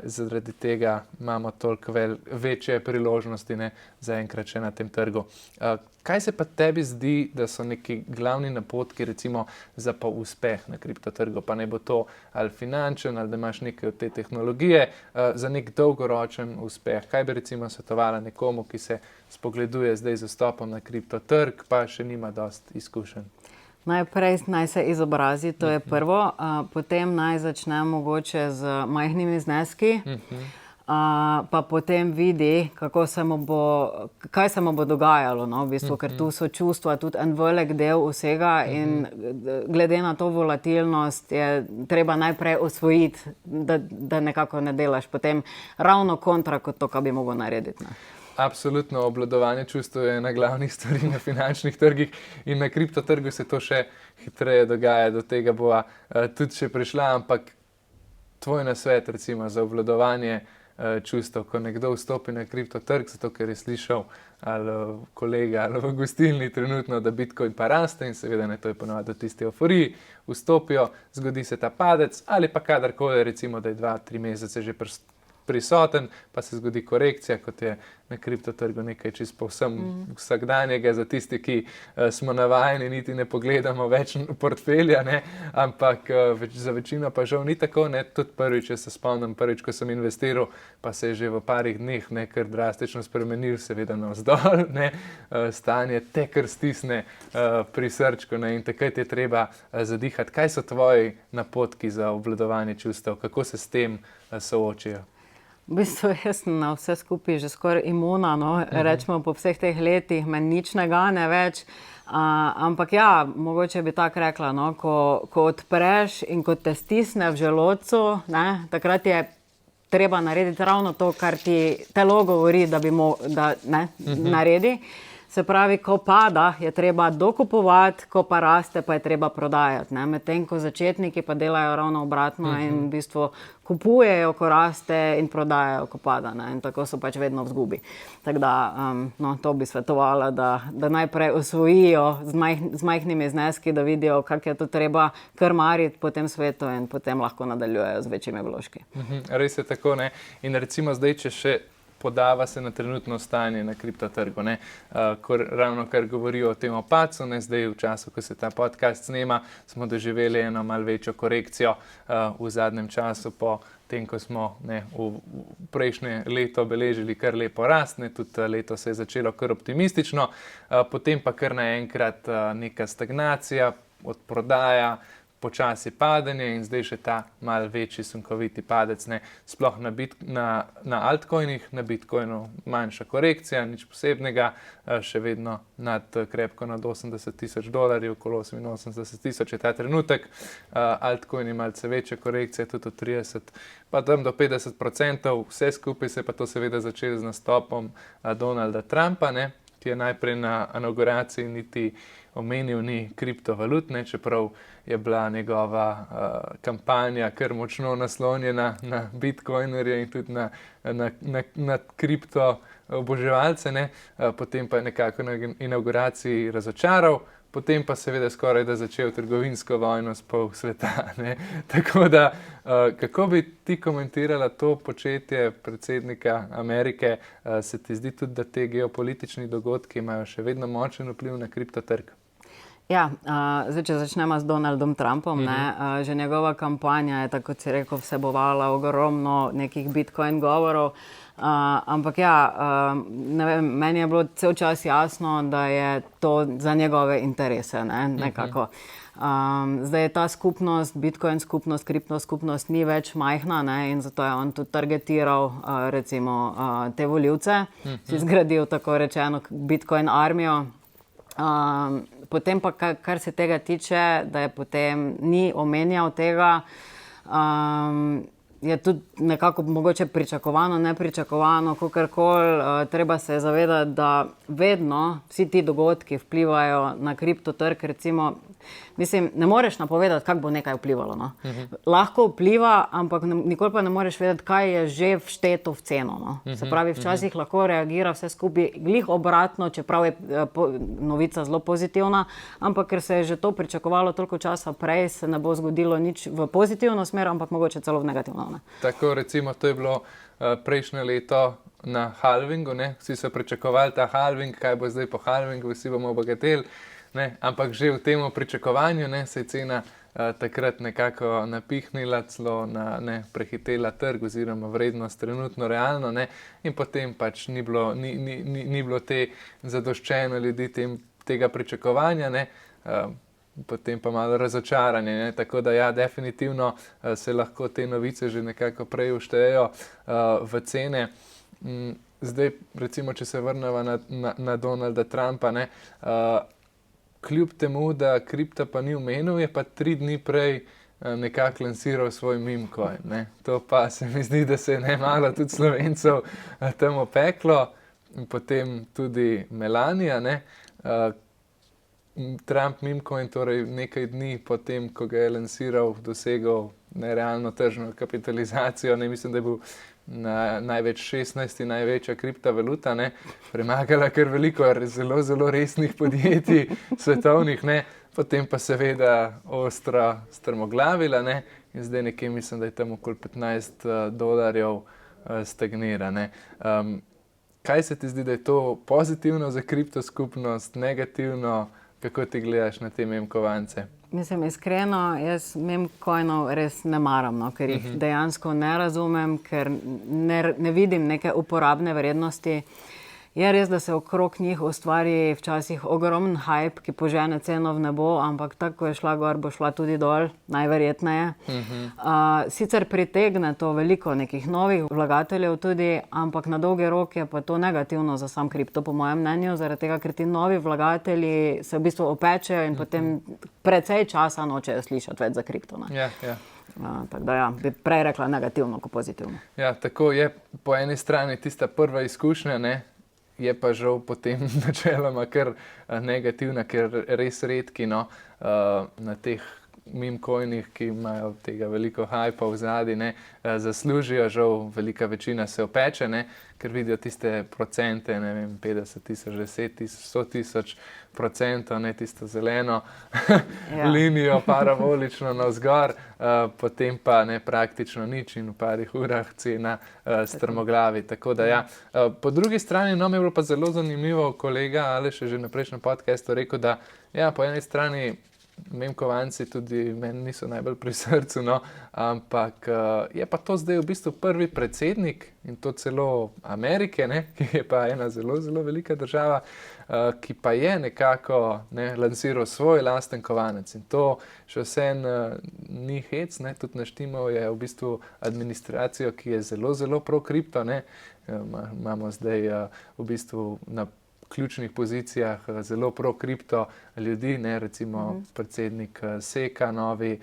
zaradi tega imamo toliko večje priložnosti, ne? Zaenkrat še na tem trgu. Kaj se pa tebi zdi, da so neki glavni napotki recimo za pa uspeh na kriptotrgu? Pa ne bo to ali finančen, ali da imaš nekaj od te tehnologije, za nek dolgoročen uspeh. Kaj bi recimo svetovala nekomu, ki se spogleduje zdaj z vstopom na kriptotrg, pa še nima dosti izkušenj? Najprej naj se izobrazi, to je prvo, potem naj začne mogoče z majhnimi zneski, pa potem vidi, kaj se mu bo dogajalo, no, v bistvu, ker tu so čustva tudi en velik del vsega in glede na to volatilnost je treba najprej osvojiti, da nekako ne delaš potem ravno kontra kot to, kar bi mogel narediti. Ne. Absolutno, obvladovanje čustev je ena glavnih stvari na finančnih trgih in na kriptotrgu se to še hitreje dogaja, do tega bova tudi še prišla, ampak tvoj nasvet recimo za obvladovanje čustev, ko nekdo vstopi na kriptotrg, zato ker je slišal ali kolega ali v gostilni trenutno, da Bitcoin pa raste in seveda ne, to je ponovadi v tisti euforiji, vstopijo, zgodi se ta padec ali pa kadarkoli recimo, da je 2-3 mesece že prisoten, pa se zgodi korekcija, kot je na kriptotrgu nekaj čisto povsem vsakdanjega za tisti, ki smo navajeni, niti ne pogledamo več portfelja, ne? Ampak za večino pa žal ni tako, ne? Tudi prvič, če se spomnim, ko sem investiral, pa se je že v parih dneh kar drastično spremenil, seveda navzdol, ne? Stanje te kar stisne pri srčku, ne? In takrat je treba zadihati. Kaj so tvoji napotki za obvladovanje čustev? Kako se s tem soočijo? V bistvu jaz sem na vse skupaj že skoraj imuna, no, rečemo po vseh teh letih, me nič ne gane več, ampak ja, mogoče bi tako rekla, no, ko odpreš in ko te stisne v želodcu, ne, takrat je treba narediti ravno to, kar ti telo govori, da naredi. Se pravi, ko pada, je treba dokupovati, ko pa raste, pa je treba prodajati. Medtem ko začetniki pa delajo ravno obratno in v bistvu kupujejo, ko raste in prodajajo, ko pada. Ne? In tako so pač vedno v zgubi. Tako da, to bi svetovala, da najprej osvojijo z majhnimi zneski, da vidijo, kako je to treba krmariti po tem svetu in potem lahko nadaljujejo z večjimi vložki. Res je tako, ne? In recimo zdaj, če še podava se na trenutno stanje na kriptotrgu, ne? Ravno kar govorijo o tem opacu, ne? Zdaj v času, ko se ta podcast snema, smo doživeli eno malo večjo korekcijo v zadnjem času po tem, ko smo v prejšnje leto beležili kar lepo rast, ne? Tudi leto se je začelo kar optimistično, potem pa kar naenkrat neka stagnacija, odprodaja, počasi padanje in zdaj še ta malo večji sunkoviti padec, ne, sploh na altcoinih, na Bitcoinu manjša korekcija, nič posebnega, še vedno krepko nad $80,000, okolo 88,000 je ta trenutek, altcoini malce večja korekcija, tudi od 30, pa tam do 50%, vse skupaj se pa to seveda začelo z nastopom Donalda Trumpa, ne, ki je najprej na inauguraciji niti omenil ni kriptovalut, ne, čeprav je bila njegova kampanja kar močno naslonjena na bitcoinerje in tudi na kripto oboževalce, ne. Potem pa je nekako na inauguraciji razočaral, potem pa seveda skoraj da začel trgovinsko vojno s pol sveta, ne. Tako da, kako bi ti komentirala to početje predsednika Amerike? Se ti zdi tudi, da te geopolitični dogodki imajo še vedno močen vpliv na kriptotrg? Ja, zdaj, če začnemo z Donaldom Trumpom, že njegova kampanja je, tako kot si rekel, vsebovala ogromno nekih bitcoin govorov, ampak ja, ne vem, meni je bilo cel čas jasno, da je to za njegove interese, ne, nekako. Zdaj je ta skupnost, bitcoin skupnost, kripto skupnost ni več majhna, ne, in zato je on tudi targetiral recimo te volivce, si zgradil tako rečeno bitcoin armijo. Potem pa, kar se tega tiče, da je potem ni omenjal tega, je tudi nekako mogoče pričakovano, nepričakovano, kakorkoli. Treba se zavedati, da vedno vsi ti dogodki vplivajo na kriptotrg. Recimo, mislim, ne moreš napovedati, kako bo nekaj vplivalo. No? Lahko vpliva, ampak nikoli pa ne moreš vedeti, kaj je že všteto v ceno. No? Se pravi, včasih lahko reagira vse skupaj glih obratno, čeprav je novica zelo pozitivna, ampak ker se je že to pričakovalo toliko časa prej, se ne bo zgodilo nič v pozitivno smer, ampak mogoče celo v negativno. Ne? Tako recimo to je bilo prejšnje leto na halvingu, ne? Vsi so pričakovali ta halving, kaj bo zdaj po halvingu, vsi bomo obogateli, ne? Ampak že v tem pričakovanju, ne, se je cena takrat nekako napihnila, celo prehitela trg oziroma vrednost trenutno realno, ne? In potem pač ni bilo te zadoščeno ljudi tega pričakovanja, ne? Potem pa malo razočaranje, ne? Tako da ja, definitivno se lahko te novice že nekako prej vštejejo v cene. Zdaj, recimo, če se vrnemo na Donalda Trumpa, ne? Kljub temu, da kripta pa ni omenil, je pa 3 dni prej nekako lansiral svoj meme coin, ne? To pa se mi zdi, da se je nemalo tudi Slovencev tam opeklo, in potem tudi Melania, ne? Trump meme coin, torej nekaj dni potem, ko ga je lansiral, dosegel nerealno tržno kapitalizacijo, ne, mislim, da je bil največ 16. največja kriptovaluta, ne, premagala kar veliko zelo, zelo resnih podjetij svetovnih, ne, potem pa seveda ostro strmoglavila, ne, in zdaj nekje mislim, da je tam okoli $15 stagnira, ne. Kaj se ti zdi, da je to pozitivno za kriptoskupnost, negativno? Kako ti gledaš na te meme kovance? Mislim, iskreno, jaz meme coinov res ne maram, no, ker jih dejansko ne razumem, ker ne vidim neke uporabne vrednosti. Je res, da se okrog njih ustvari včasih ogromen hype, ki požene ceno v nebo, ampak tako, ko je šla gor, bo šla tudi dol, najverjetneje. Sicer pritegne to veliko nekih novih vlagateljev tudi, ampak na dolgi rok je pa to negativno za sam kripto, po mojem mnenju, zaradi tega, ker ti novi vlagatelji se v bistvu opečejo in potem precej časa nočejo slišati več za kripto. Ja. Tako da ja, bi prej rekla negativno kot pozitivno. Ja, tako je po eni strani tista prva izkušnja, ne? Je pa žal potem načeloma kar negativna, ker res redki, no, na teh meme coinih, ki imajo tega veliko hypa v zadnji, ne, zaslužijo, žal velika večina se opeče, ne, ker vidijo tiste procente, ne vem, 50,000, 10,000, 100,000%, ne, tisto zeleno linijo paravolično navzgor, potem pa ne praktično nič in v parih urah cena strmoglavi. Tako da ja. Po drugi strani, no, mi je bilo pa zelo zanimivo, kolega Aleš je že na prejšnjem podcastu rekel, da ja, po eni strani meme kovanci tudi meni niso najbolj pri srcu, no, ampak je pa to zdaj v bistvu prvi predsednik in to celo Amerike, ne, ki je pa ena zelo, zelo velika država, ki pa je nekako lansiral svoj lasten kovanec in to še vseeno ni hec, ne, tudi naštimal je v bistvu administracijo, ki je zelo, zelo pro kripto, ne, imamo zdaj v bistvu na ključnih pozicijah zelo pro-kripto ljudi, ne, recimo predsednik Seka, novi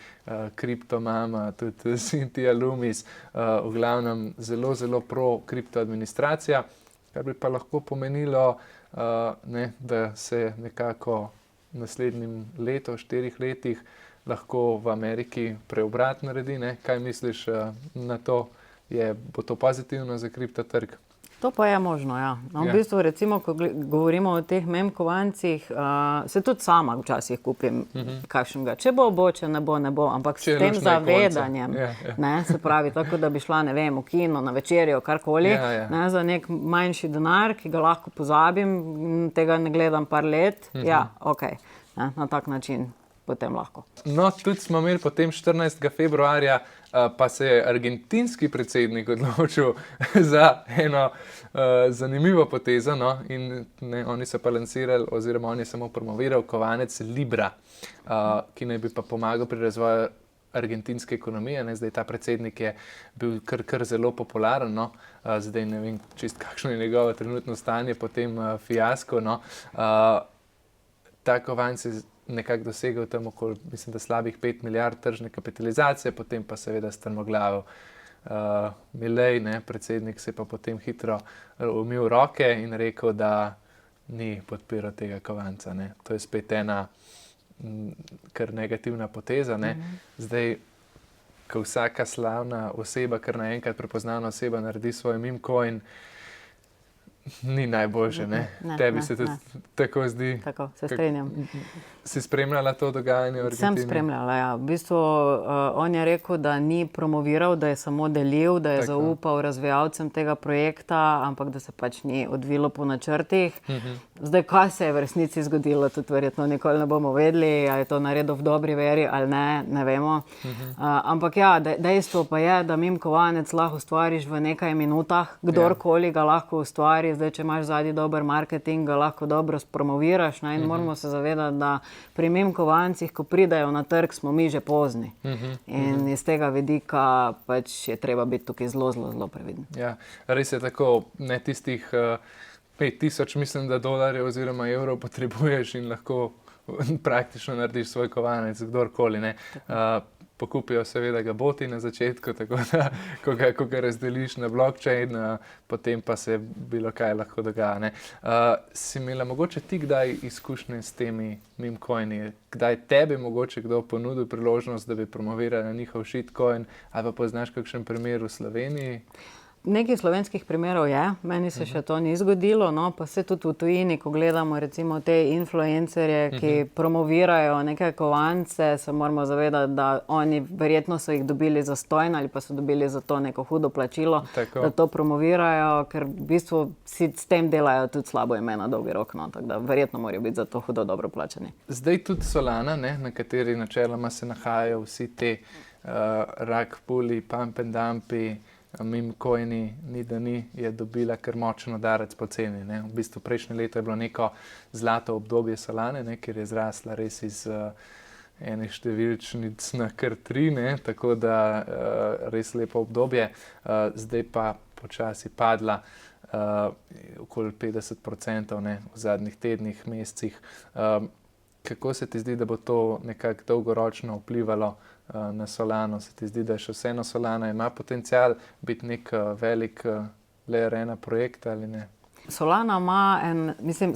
kriptomama, tudi Cynthia Loomis, v glavnem zelo, zelo pro-kripto administracija, kar bi pa lahko pomenilo, ne, da se nekako naslednjim leto, 4 letih lahko v Ameriki preobrat naredi, ne. Kaj misliš na to? Bo to pozitivno za kriptotrg? To pa je možno, ja. No, v bistvu, recimo, ko govorimo o teh meme kovancih, se tudi sama včasih kupim kakšnega. Če bo, če ne bo, ne bo, ampak s tem zavedanjem, ne, se pravi, tako da bi šla, ne vem, v kino, na večerjo, karkoli, ne, za nek manjši denar, ki ga lahko pozabim, tega ne gledam par let, ja, okej, ne, na tak način potem lahko. No, tudi smo imeli potem 14. februarja, pa se je argentinski predsednik odločil za eno zanimivo potezo, no, in ne, oni so pa lansirali, oziroma on je samo promoviral kovanec Libra, ki naj bi pa pomagal pri razvoju argentinske ekonomije, ne. Zdaj ta predsednik je bil kar zelo popularen, no. Zdaj ne vem čist kakšno je njegovo trenutno stanje po tem fiasku, no. Ta kovanec je nekako dosegel tam okoli, mislim, da slabih 5 milijard tržne kapitalizacije, potem pa seveda strmoglavil Milei, ne, predsednik, se je pa potem hitro umil roke in rekel, da ni podpiral tega kovanca. Ne. To je spet ena kar negativna poteza. Ne. Zdaj, ko vsaka slavna oseba, kar naenkrat prepoznavna oseba naredi svoj meme coin, ni najboljše, ne? Tebi se tudi tako zdi. Tako, se strinjam. Si spremljala to dogajanje v Argentini? Sem spremljala, ja. V bistvu on je rekel, da ni promoviral, da je samo delil, da je zaupal razvijalcem tega projekta, ampak da se pač ni odvilo po načrtih. Zdaj, kaj se je v resnici zgodilo, tudi verjetno nikoli ne bomo vedeli, ali je to naredil v dobri veri ali ne, ne vemo. Ampak ja, dejstvo pa je, da meme kovanec lahko ustvariš v nekaj minutah, kdorkoli ga lahko ustvari. Zdaj, če imaš zadnji dober marketing, ga lahko dobro spromoviraš, ne? In moramo se zavedati, da pri meme kovancih, ko pridajo na trg, smo mi že pozni. In iz tega vidika pač je treba biti tukaj zelo previden. Ja, res je tako, ne tistih 5000, mislim, da dolarjev oziroma evrov potrebuješ in lahko praktično narediš svoj kovanec, kdorkoli, ne. Pokupijo seveda ga boti na začetku, tako da, ko ga razdeliš na blockchain, potem pa se bilo kaj lahko dogaja, ne. Si imela mogoče ti kdaj izkušnje s temi meme coini? Kdaj tebi mogoče kdo ponudil priložnost, da bi promovirala njihov shitcoin, ali pa poznaš kakšen primer v Sloveniji? Nekaj slovenskih primerov je, meni se še to ni zgodilo, no, pa se tudi v tujini, ko gledamo recimo te influencerje, ki promovirajo neke kovance, se moramo zavedati, da oni verjetno so jih dobili zastonj ali pa so dobili za to neko hudo plačilo, da to promovirajo, ker v bistvu si s tem delajo tudi slabo ime na dolgi rok, no, tako da verjetno morajo biti za to hudo dobro plačani. Zdaj tudi Solana, ne, na kateri načeloma se nahajajo vsi te rug pulli, pump and dumpi, meme coini, ni da ni, je dobila kar močen udarec po ceni, ne. V bistvu prejšnje leto je bilo neko zlato obdobje Solane, ne, kjer je zrasla res iz enih številčnic na kar 3, ne, tako da res lepo obdobje. Zdaj pa počasi padla okoli 50%, ne, v zadnjih tednih, mesecih. Kako se ti zdi, da bo to nekako dolgoročno vplivalo na Solano? Se ti zdi, da še vseeno Solana ima potencial biti nek velik layer 1 projekt ali ne? Solana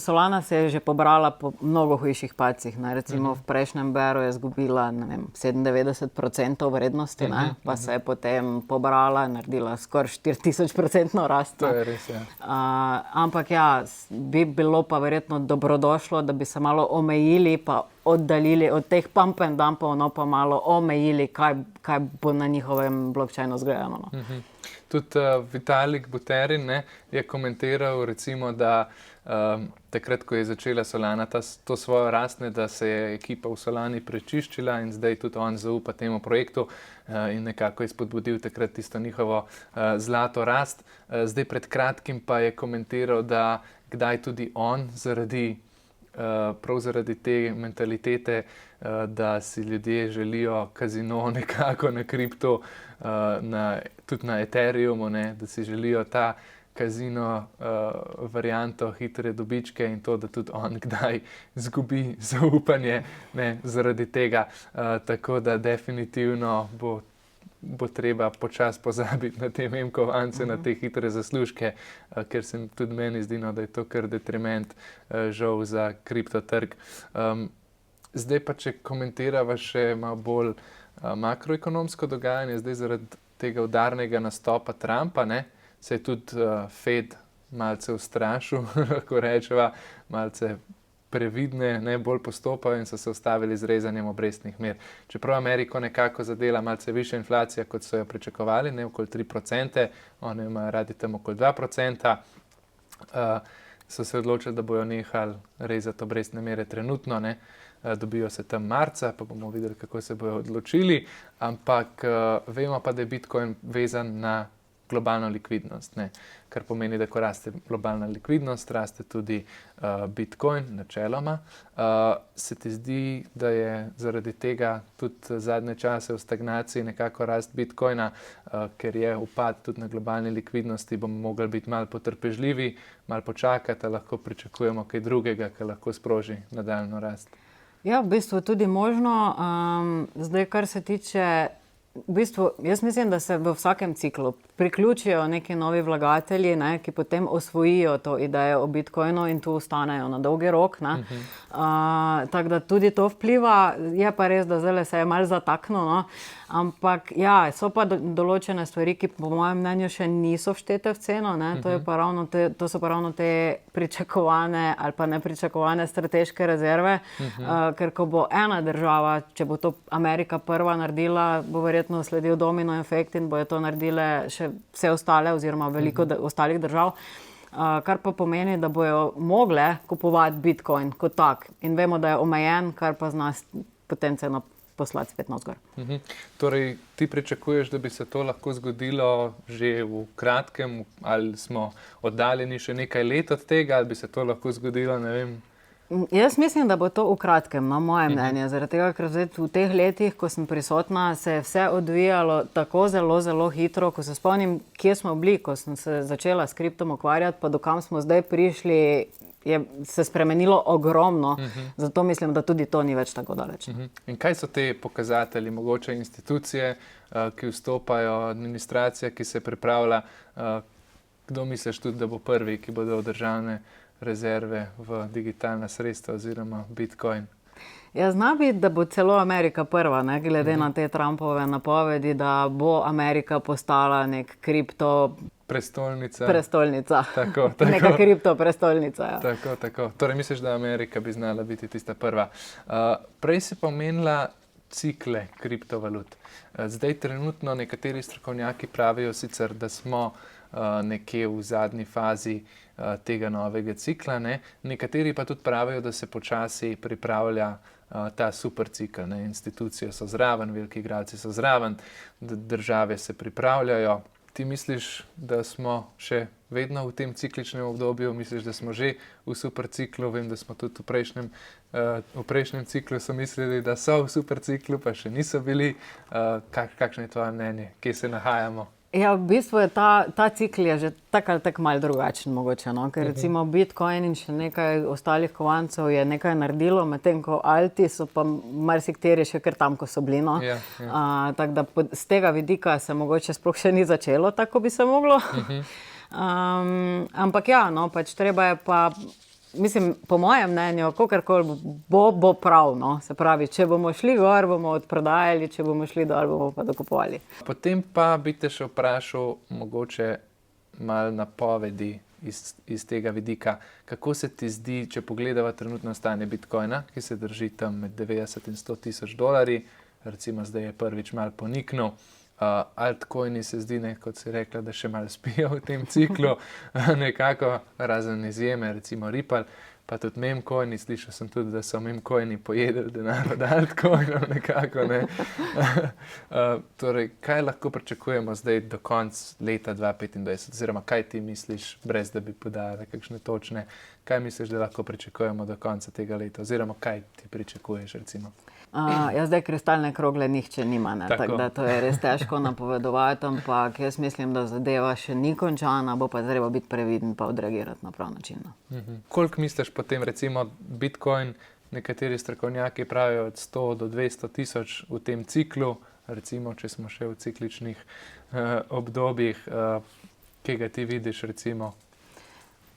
Solana se je že pobrala po mnogo hujših padcih, ne. Recimo v prejšnjem bearu je izgubila, ne vem, 97% vrednosti, ne, pa se je potem pobrala, naredila skoraj 4000% rast. To je res, ja. Ampak ja, bi bilo pa verjetno dobrodošlo, da bi se malo omejili pa oddaljili od teh pump and dumpov, no, pa malo omejili, kaj bo na njihovem blockchainu zgrajeno, no. Tudi Vitalik Buterin, ne, je komentiral recimo, da takrat, ko je začela Solana to svojo rast, ne, da se je ekipa v Solani prečiščila in zdaj tudi on zaupa temu projektu in nekako je spodbudil takrat tisto njihovo zlato rast. Zdaj pred kratkim pa je komentiral, da kdaj tudi on prav zaradi te mentalitete, da si ljudje želijo kazino nekako na kripto, tudi na Ethereumu, ne, da si želijo ta kazino varianto, hitre dobičke in to, da tudi on kdaj izgubi zaupanje, ne, zaradi tega. Tako da definitivno bo treba počasi pozabiti na te meme kovance, na te hitre zaslužke, ker se tudi meni zdi, no, da je to kar detriment žal za kriptotrg. Zdaj pa, če komentirava še malo bolj makroekonomsko dogajanje, zdaj zaradi tega udarnega nastopa Trumpa, ne, se je tudi Fed malce ustrašil, lahko rečeva, malce previdne, ne, bolj postopajo in so se ustavili z rezanjem obrestnih mer. Čeprav Ameriko nekako zadela malce višja inflacija, kot so jo pričakovali, ne, okoli 3%, oni imajo radi tam okoli 2%, so se odločili, da bojo nehali rezati obrestne mere trenutno, ne, dobijo se tam marca, pa bomo videli, kako se bojo odločili, ampak vemo pa, da je Bitcoin vezan na globalno likvidnost, ne, kar pomeni, da ko raste globalna likvidnost, raste tudi Bitcoin načeloma. Se ti zdi, da je zaradi tega tudi zadnje čase v stagnaciji nekako rast Bitcoina, ker je upad tudi na globalni likvidnosti, bomo mogli biti malo potrpežljivi, malo počakati, lahko pričakujemo kaj drugega, kar lahko sproži nadaljnjo rast? Ja, v bistvu tudi možno. Zdaj, kar se tiče V bistvu, jaz mislim, da se v vsakem ciklu priključijo neki novi vlagatelji, ne, ki potem osvojijo to idejo o Bitcoinu in tu ostanejo na dolgi rok. Tako da tudi to vpliva. Je pa res, da zdaj se je malo zataknilo, no. Ampak ja, so pa določene stvari, ki po mojem mnenju še niso vštete v ceno. Ne. To so pa ravno te pričakovane ali pa nepričakovane strateške rezerve, ker ko bo ena država, če bo to Amerika prva naredila, bo verjetno sledil domino efekt in bojo to naredile še vse ostale oziroma veliko ostalih držav. Kar pa pomeni, da bojo mogle kupovati Bitcoin kot tak. In vemo, da je omejen, kar pa zna potencialno poslati spet navzgor. Torej, ti pričakuješ, da bi se to lahko zgodilo že v kratkem, ali smo oddaljeni še nekaj let od tega, ali bi se to lahko zgodilo, ne vem? Jaz mislim, da bo to v kratkem, no, moje mnenje. Zaradi tega, ker zdaj v teh letih, ko sem prisotna, se je vse odvijalo tako zelo, zelo hitro. Ko se spomnim, kje smo bili, ko sem se začela s kriptom ukvarjati, pa do kam smo zdaj prišli, je se spremenilo ogromno. Zato mislim, da tudi to ni več tako daleč. In kaj so te pokazatelji, mogoče institucije, ki vstopajo, administracija, ki se pripravlja? Kdo misliš tudi, da bo prvi, ki bodo državne rezerve v digitalna sredstva oziroma Bitcoin? Ja, zna biti, da bo celo Amerika prva, ne, glede na te Trumpove napovedi, da bo Amerika postala nek kripto prestolnica. Tako. Neka kripto prestolnica, ja. Tako. Torej misliš, da Amerika bi znala biti tista prva. Prej si pomenila cikle kriptovalut. Zdaj trenutno nekateri strokovnjaki pravijo sicer, da smo nekje v zadnji fazi tega novega cikla, ne? Nekateri pa tudi pravijo, da se počasi pripravlja ta super cikl. Ne? Institucije so zraven, veliki igralci so zraven, države se pripravljajo. Ti misliš, da smo še vedno v tem cikličnem obdobju? Misliš, da smo že v super ciklu? Vem, da smo tudi v prejšnjem ciklu so mislili, da so v super ciklu, pa še niso bili. Kakšno je tvoje mnenje? Kje se nahajamo? Ja, v bistvu je ta cikl je že tak ali tak malo drugačen mogoče, no? Ker recimo Bitcoin in še nekaj ostalih kovancev je nekaj naredilo, medtem ko alti so pa marsikateri še kar tam, ko so bili, no? Tako da z tega vidika se mogoče sploh še ni začelo, tako bi se moglo. Ampak ja, no, pač treba je pa, mislim, po mojem mnenju, kakorkoli bo prav, no. Se pravi, če bomo šli gor, bomo odprodajali, če bomo šli dol, bomo pa dokupovali. Potem pa bi te še vprašal mogoče malo napovedi iz tega vidika. Kako se ti zdi, če pogledava trenutno stanje Bitcoina, ki se drži tam med 90 in 100 tisoč dolarji, recimo zdaj je prvič malo poniknil, altcoini se zdi, kot si rekla, da še malo spijo v tem ciklu, nekako razen izjeme, recimo Ripple, pa tudi memecoini, slišal sem tudi, da so memecoini pojedli denar od altcoinov nekako, ne. Torej, kaj lahko pričakujemo zdaj do konca leta 2025, oziroma kaj ti misliš, brez da bi podala kakšne točne, kaj misliš, da lahko pričakujemo do konca tega leta, oziroma kaj ti pričakuješ, recimo? Ja, zdaj kristalne krogle nihče nima, ne? Tako da to je res težko napovedovati, ampak jaz mislim, da zadeva še ni končana, bo pa treba biti previden pa odreagirati na prav način. Koliko misliš potem, recimo Bitcoin, nekateri strokovnjaki pravijo od 100 do 200 tisoč v tem ciklu, recimo, če smo še v cikličnih obdobjih, kje ga ti vidiš, recimo,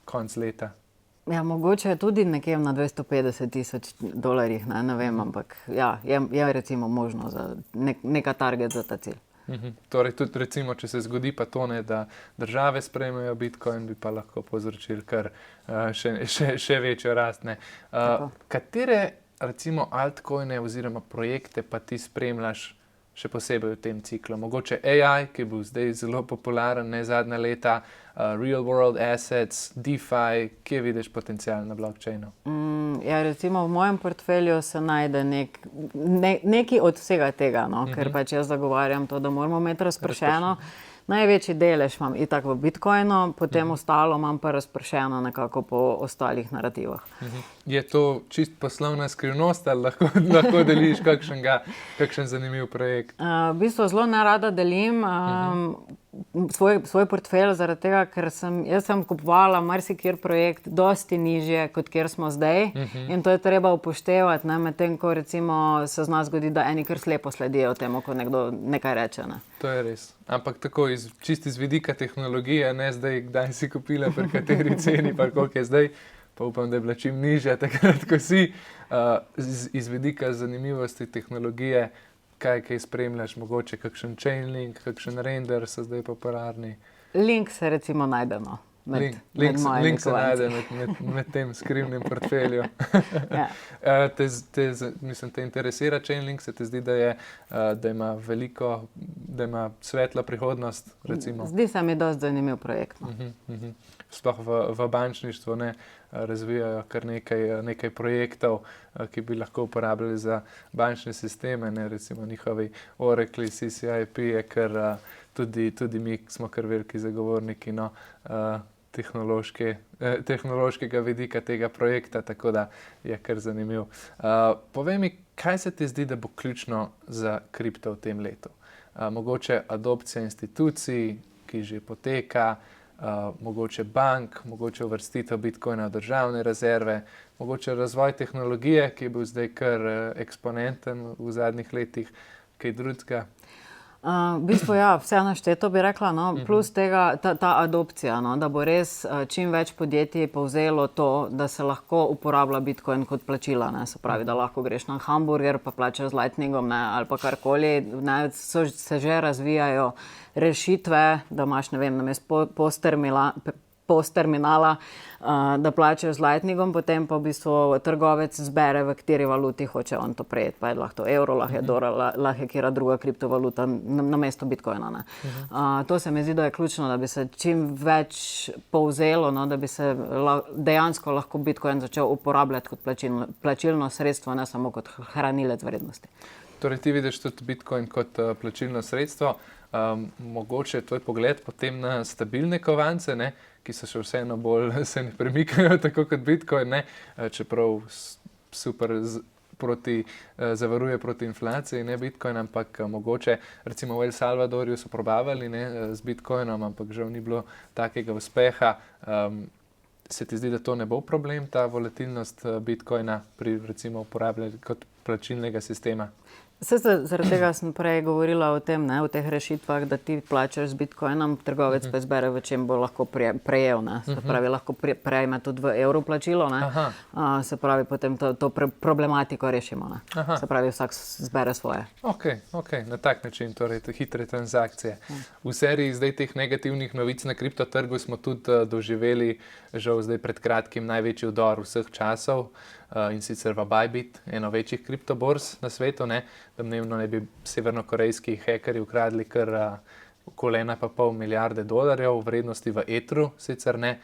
konc leta? Ja, mogoče je tudi nekje na 250 tisoč dolarjih, ne vem, ampak ja, je recimo možno za neka target za ta cilj. Torej tudi recimo, če se zgodi pa to, ne, da države sprejmejo Bitcoin, bi pa lahko povzročili kar še večjo rast, ne. Katere recimo altcoine oziroma projekte pa ti spremljaš še posebej v tem ciklu? Mogoče AI, ki bo zdaj zelo popularen, ne zadnja leta, real world assets, DeFi, kje vidiš potencial na blockchainu? Ja, recimo v mojem portfelju se najde nekaj od vsega tega, no? Ker pač jaz zagovarjam to, da moramo imeti razpršeno. Največji delež imam itak v Bitcoinu, potem ostalo imam pa razpršeno nekako po ostalih narativah. Je to čist poslovna skrivnost ali lahko deliš kakšen zanimiv projekt? V bistvu zelo nerada delim. svoj portfelj zaradi tega, ker jaz sem kupovala marsikjer projekt dosti nižje, kot kjer smo zdaj in to je treba upoštevati, ne, medtem ko recimo se z nas zgodi, da eni kar slepo sledijo temu, ko nekdo nekaj reče. Ne. To je res. Ampak tako, čisto iz vidika tehnologije, ne zdaj, kdaj si kupila, pri kateri ceni, pa koliko je zdaj, pa upam, da je bila čim nižja takrat, ko si. Iz vidika zanimivosti tehnologije, kaj spremljaš, mogoče kakšen chainlink, kakšen render so zdaj popularni? Link se recimo najde, no. Link se najde med tem skrivnim portfeljem. Te interesira Chainlink, se ti zdi, da ima veliko, da ima svetla prihodnost, recimo? Zdi se mi dosti zanimiv projekt. No. Sploh v bančništvu razvijajo kar nekaj projektov, ki bi lahko uporabljali za bančne sisteme, ne, recimo njihovi Oracle, CCIP je kar, tudi mi smo kar veliki zagovorniki, no, tehnološkega vidika tega projekta, tako da je kar zanimiv. Povej mi, kaj se ti zdi, da bo ključno za kripto v tem letu? Mogoče adopcija institucij, ki že poteka, mogoče bank, mogoče uvrstitev Bitcoina v državne rezerve, mogoče razvoj tehnologije, ki je bil zdaj kar eksponenten v zadnjih letih, kaj drugega? V bistvu ja, vse našteto bi rekla, no, plus tega, ta adopcija, no, da bo res čim več podjetij povzelo to, da se lahko uporablja Bitcoin kot plačila, ne, se pravi, da lahko greš na hamburger pa plačaš z Lightningom, ne, ali pa karkoli, ne, se že razvijajo rešitve, da imaš, ne vem, namesto post-terminala, da plačajo z Lightningom, potem pa v bistvu trgovec zbere, v kateri valuti hoče on to prejeti. Pa je lahko evro, lahko je dolar, lahko je kjera druga kriptovaluta namesto Bitcoina. Ne. To se mi zdi, da je ključno, da bi se čim več povzelo, no, da bi se dejansko lahko Bitcoin začel uporabljati kot plačilno sredstvo, ne samo kot hranilec vrednosti. Torej ti vidiš tudi Bitcoin kot plačilno sredstvo. Mogoče tvoj pogled potem na stabilne kovance, ne, ki so še vseeno bolj se ne premikajo tako kot Bitcoin, ne, čeprav super zavaruje proti inflaciji, ne Bitcoin, ampak mogoče recimo v El Salvadorju so probavali, ne, z Bitcoinom, ampak žal ni bilo takega uspeha. Se ti zdi, da to ne bo problem, ta volatilnost Bitcoina pri recimo uporabljanju kot plačilnega sistema? Zaradi tega sem prej govorila o tem, ne, o teh rešitvah, da ti plačaš z Bitcoinom, trgovec pa izbere, v čem bo lahko prejel. Ne. Se pravi, lahko prejme tudi v evro plačilo. Ne. Se pravi, potem to problematiko rešimo. Ne. Se pravi, vsak zbere svoje. Ok, na tak način, torej te hitre transakcije. V seriji zdaj teh negativnih novic na kriptotrgu smo tudi doživeli, žal zdaj pred kratkim, največji vdor vseh časov. In sicer v Bybit, eno večjih kriptoborz na svetu, ne. Domnevno ne bi severnokorejski hekerji ukradli kar okoli 1,5 milijarde dolarjev vrednosti v etru, sicer ne.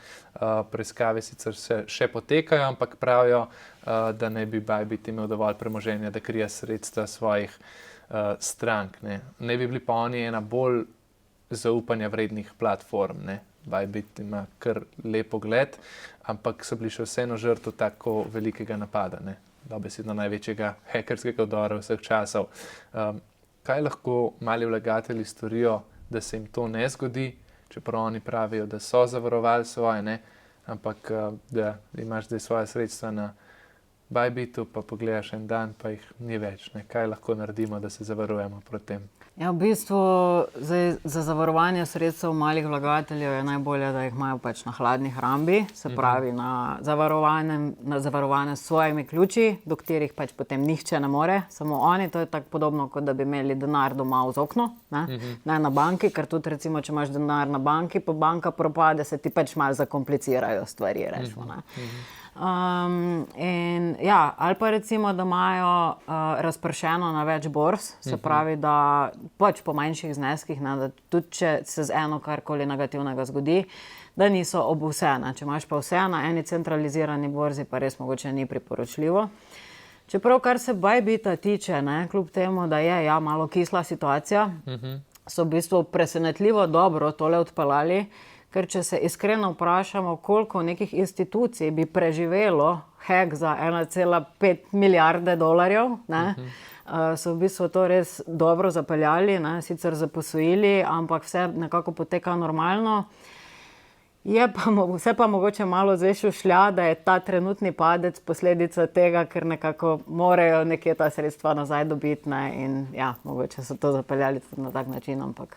Preiskave sicer se še potekajo, ampak pravijo, da ne bi Bybit imel dovolj premoženja, da krije sredstva svojih strank. Ne bi bili pa oni ena bolj zaupanja vrednih platform, ne. Bybit ima kar lep pogled, ampak so bili še vseeno žrtev tako velikega napada, ne. Dobesedno največjega hekerskega vdora vseh časov. Kaj lahko mali vlagatelji storijo, da se jim to ne zgodi, čeprav oni pravijo, da so zavarovali svoje, ne, ampak da imaš zdaj svoje sredstva na Bybitu, pa pogledaš en dan, pa jih ni več, ne. Kaj lahko naredimo, da se zavarujemo proti tem? Ja, v bistvu za zavarovanje sredstev malih vlagateljev je najbolje, da jih imajo pač na hladni hrambi, se pravi na zavarovane s svojimi ključi, do katerih pač potem nihče ne more, samo oni. To je tako podobno, kot da bi imeli denar doma v okno, ne na banki, ker tudi recimo, če imaš denar na banki, pa banka propade, se ti pač malo zakomplicirajo stvari, rečemo, ne. Ali pa recimo, da imajo razpršeno na več borz, se pravi, da pač po manjših zneskih, ne, da tudi če se z eno karkoli negativnega zgodi, da niso ob vse. Ne. Če imaš pa vse na eni centralizirani borzi, pa res mogoče ni priporočljivo. Čeprav kar se Bybita tiče, ne, kljub temu, da je malo kisla situacija, so v bistvu presenetljivo dobro tole odpeljali. Ker če se iskreno vprašamo, koliko nekih institucij bi preživelo hack za 1,5 milijarde dolarjev, ne, so v bistvu to res dobro zapeljali, ne, sicer za posojili, ampak vse nekako poteka normalno. Vse pa mogoče malo zdaj šušlja, da je ta trenutni padec posledica tega, ker nekako morajo nekje ta sredstva nazaj dobiti, ne, in ja, mogoče so to zapeljali tudi na tak način, ampak.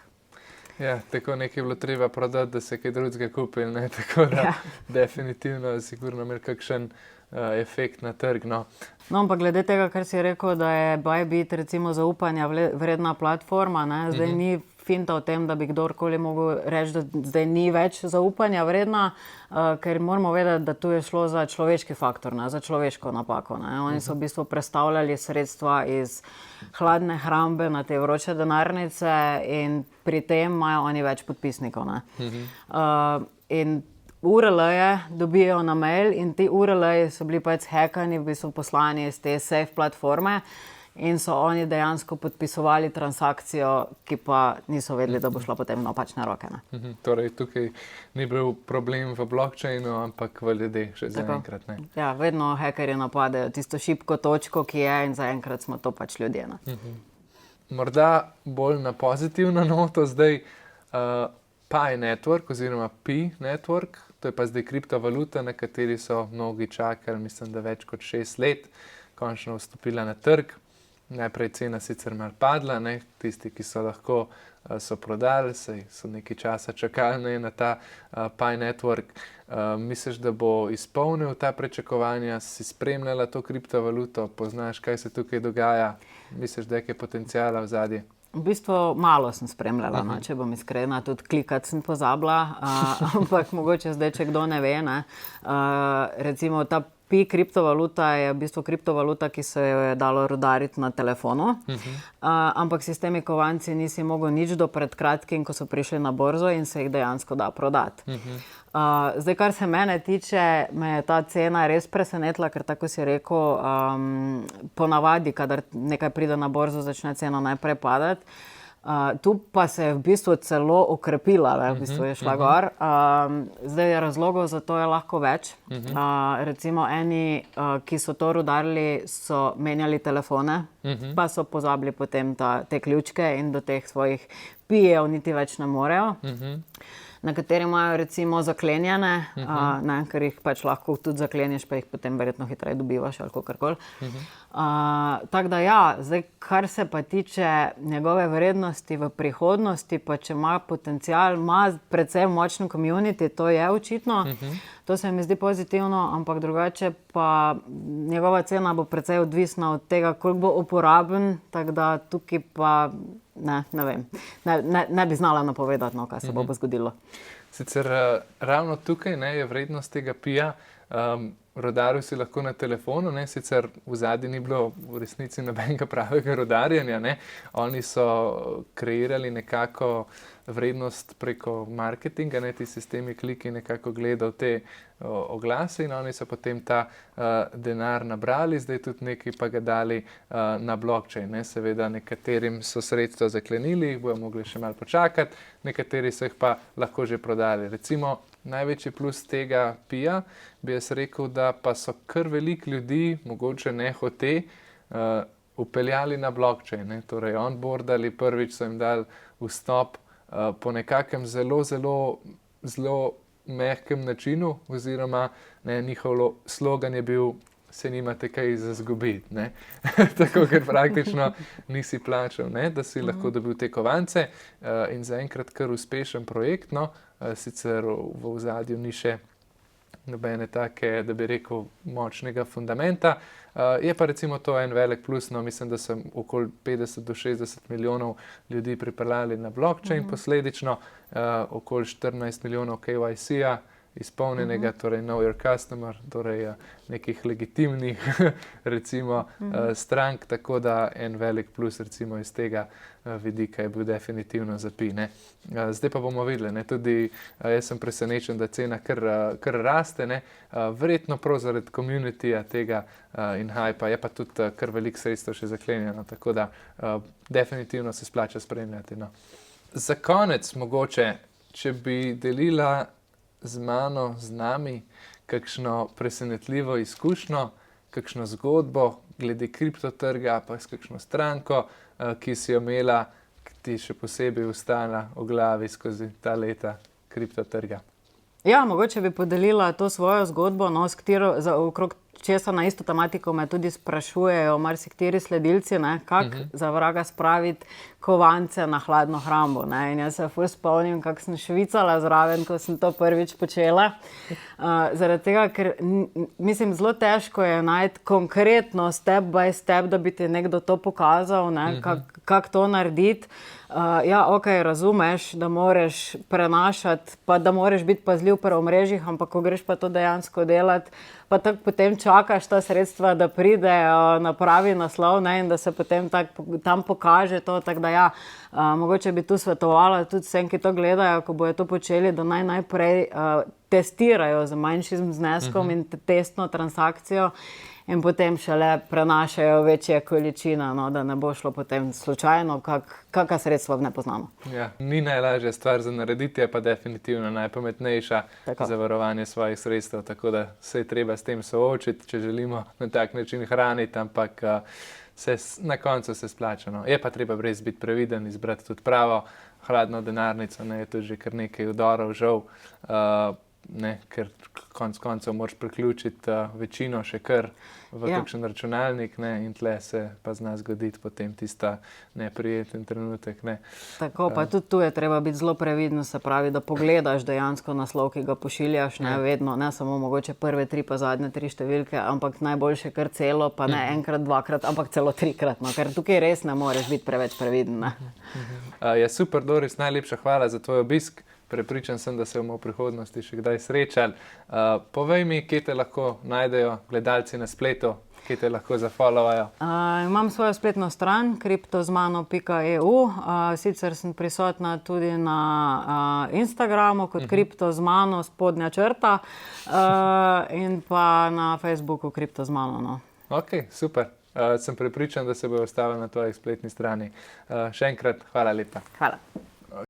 Ja, tako nekaj je bilo treba prodati, da se kaj drugega kupili, ne, tako da definitivno sigurno imeli kakšen efekt na trg, no. No, ampak glede tega, kar si rekel, da je Bybit recimo zaupanja vredna platforma, ne, zdaj ni finta o tem, da bi kdorkoli mogel reči, da zdaj ni več zaupanja vredna, ker moramo vedeti, da tu je šlo za človeški faktor, ne, za človeško napako, ne. Oni so v bistvu prestavljali sredstva iz hladne hrambe na te vroče denarnice in pri tem imajo oni več podpisnikov, ne. In URL-je dobijo na mail in ti URL-ji so bili pač hackani, v bistvu poslani iz te safe platforme in so oni dejansko podpisovali transakcijo, ki pa niso vedeli, da bo šla potem na napačne roke, ne. Torej, tukaj ni bil problem v blockchainu, ampak v ljudeh še zaenkrat, ne. Ja, vedno hackerji napadejo tisto šibko točko, ki je, in zaenkrat smo to pač ljudje, ne. Morda bolj na pozitivno noto zdaj Pi Network oziroma Pi Network, to je pa zdaj kriptovaluta, na kateri so mnogi čakali, mislim, da več kot 6 let, končno vstopila na trg. Najprej cena sicer malo padla, ne? Tisti, ki so lahko, so prodali, saj so nekaj časa čakali na ta Pi Network. Misliš, da bo izpolnil ta pričakovanja, si spremljala to kriptovaluto, poznaš, kaj se tukaj dogaja, misliš, da je kaj potenciala v zadnje? V bistvu malo sem spremljala, no, če bom iskrena, tudi klikati sem pozabila, ampak mogoče zdaj, če kdo ne ve, ne, recimo ta Pi kriptovaluta je v bistvu kriptovaluta, ki se jo je dalo rudariti na telefonu, ampak s temi kovanci nisi mogel nič do pred kratkim, ko so prišli na borzo in se jih dejansko da prodati. Zdaj, kar se mene tiče, me je ta cena res presenetila, ker tako si rekel, ponavadi, kadar nekaj pride na borzo, začne cena najprej padati. Tu pa se je v bistvu celo okrepila, v bistvu je šla gor. Zdaj razlogov za to je lahko več. Recimo eni, ki so to rudarili, so menjali telefone, pa so pozabili potem te ključke in do teh svojih pijev niti več ne morejo. Nekateri imajo recimo zaklenjene, ne, ker jih pač lahko tudi zaklenješ, pa jih potem verjetno hitreje dobivaš ali kakorkoli. Tako da ja, zdaj, kar se pa tiče njegove vrednosti v prihodnosti, pa če ima potencial, ima precej močen community, to je očitno. To se mi zdi pozitivno, ampak drugače pa njegova cena bo precej odvisna od tega, koliko bo uporaben, tako da tukaj pa ne vem. Ne bi znala napovedati, no, kaj se bo zgodilo. Sicer ravno tukaj, ne, je vrednost tega Pija. Rudaril si lahko na telefonu, ne, sicer v zadnji ni bilo v resnici nobenega pravega rudarjenja, ne. Oni so kreirali nekako vrednost preko marketinga, ne, ti sistemi kliki nekako gledal te oglase in oni so potem ta denar nabrali, zdaj tudi nekaj pa ga dali na blockchain, ne. Seveda nekaterim so sredstva zaklenili, jih bojo mogli še malo počakati, nekateri so jih pa lahko že prodali. Recimo, največji plus tega Pija bi jaz rekel, da pa so kar veliko ljudi, mogoče ne hote, vpeljali na blockchain, ne. Torej, onboardali, prvič so jim dali vstop po nekakšnem zelo mehkem načinu, oziroma ne, njihov slogan je bil: se nimate kaj za zgubiti, ne. Tako, ker praktično nisi plačal, ne, da si lahko dobil te kovance, in zaenkrat kar uspešen projekt, no. Sicer v ozadju ni še nobene take, da bi rekel, močnega fundamenta. Je pa recimo to en velik plus, no, mislim, da so okoli 50 do 60 milijonov ljudi pripeljali na blockchain, posledično okoli 14 milijonov KYC-ja izpolnjenega, torej know your customer, torej nekih legitimnih recimo strank, tako da en velik plus recimo iz tega vidika je bil definitivno za Pi, ne. Zdaj pa bomo videli, ne, tudi jaz sem presenečen, da cena kar raste, ne, verjetno prav zaradi communityja tega in hypa, je pa tudi kar veliko sredstev še zaklenjeno, tako da definitivno se splača spremljati, no. Za konec mogoče, če bi delila z mano, z nami, kakšno presenetljivo izkušnjo, kakšno zgodbo glede kriptotrga, pa s kakšno stranko, ki si jo imela, ki ti še posebej ostala v glavi skozi ta leta kriptotrga. Ja, mogoče bi podelila to svojo zgodbo, no, okrog česa na isto tematiko me tudi sprašujejo marsikateri sledilci, kako za vraga spraviti kovance na hladno hrambo. Ne? In jaz se ful spomnim, kako sem švicala zraven, ko sem to prvič počela. Zaradi tega, ker mislim, zelo težko je najti konkretno step by step, da bi ti nekdo to pokazal, kako to narediti. Ja, ok, razumeš, da moraš prenašati, pa da moraš biti pazljiv pri omrežjih, ampak ko greš pa to dejansko delati, pa tako potem čakaš ta sredstva, da pridejo na pravi naslov, ne, in da se potem tam pokaže to, tako da ja, mogoče bi tu svetovala tudi vsem, ki to gledajo, ko bojo to počeli, da najprej testirajo z manjšim zneskom in testno transakcijo in potem šele prenašajo večje količine, no, da ne bo šlo potem slučajno, kakšna sredstva ne poznamo. Ja, ni najlažja stvar za narediti, je pa definitivno najpametnejša za varovanje svojih sredstev, tako da se je treba s tem soočiti, če želimo na tak način hraniti, ampak na koncu se splača. No. Je pa treba res biti previden, izbrati tudi pravo hladno denarnico, je tudi že kar nekaj vdorov, žal, ker koncev moraš priključiti večino še kar v kakšen računalnik, in tle se pa zna zgoditi potem tista neprijeten trenutek. Tako, pa tudi tu je treba biti zelo previden, se pravi, da pogledaš dejansko naslov, ki ga pošiljaš, vedno, ne samo mogoče prve 3 pa zadnje 3 številke, ampak najboljše kar celo, pa ne enkrat, dvakrat, ampak celo 3-krat, ker tukaj res ne moreš biti preveč previden. Ja, super, Doris, najlepša hvala za tvoj obisk. Prepričan sem, da se bomo v prihodnosti še kdaj srečali. Povej mi, kje te lahko najdejo gledalci na spletu, kje te lahko zafollowajo. Imam svojo spletno stran kriptozmano.eu, sicer sem prisotna tudi na Instagramu kot kriptozmano spodnja-črta in pa na Facebooku kriptozmano. No. Ok, super. Sem prepričan, da se bojo ostale na tvoji spletni strani. Še enkrat, hvala lepa. Hvala.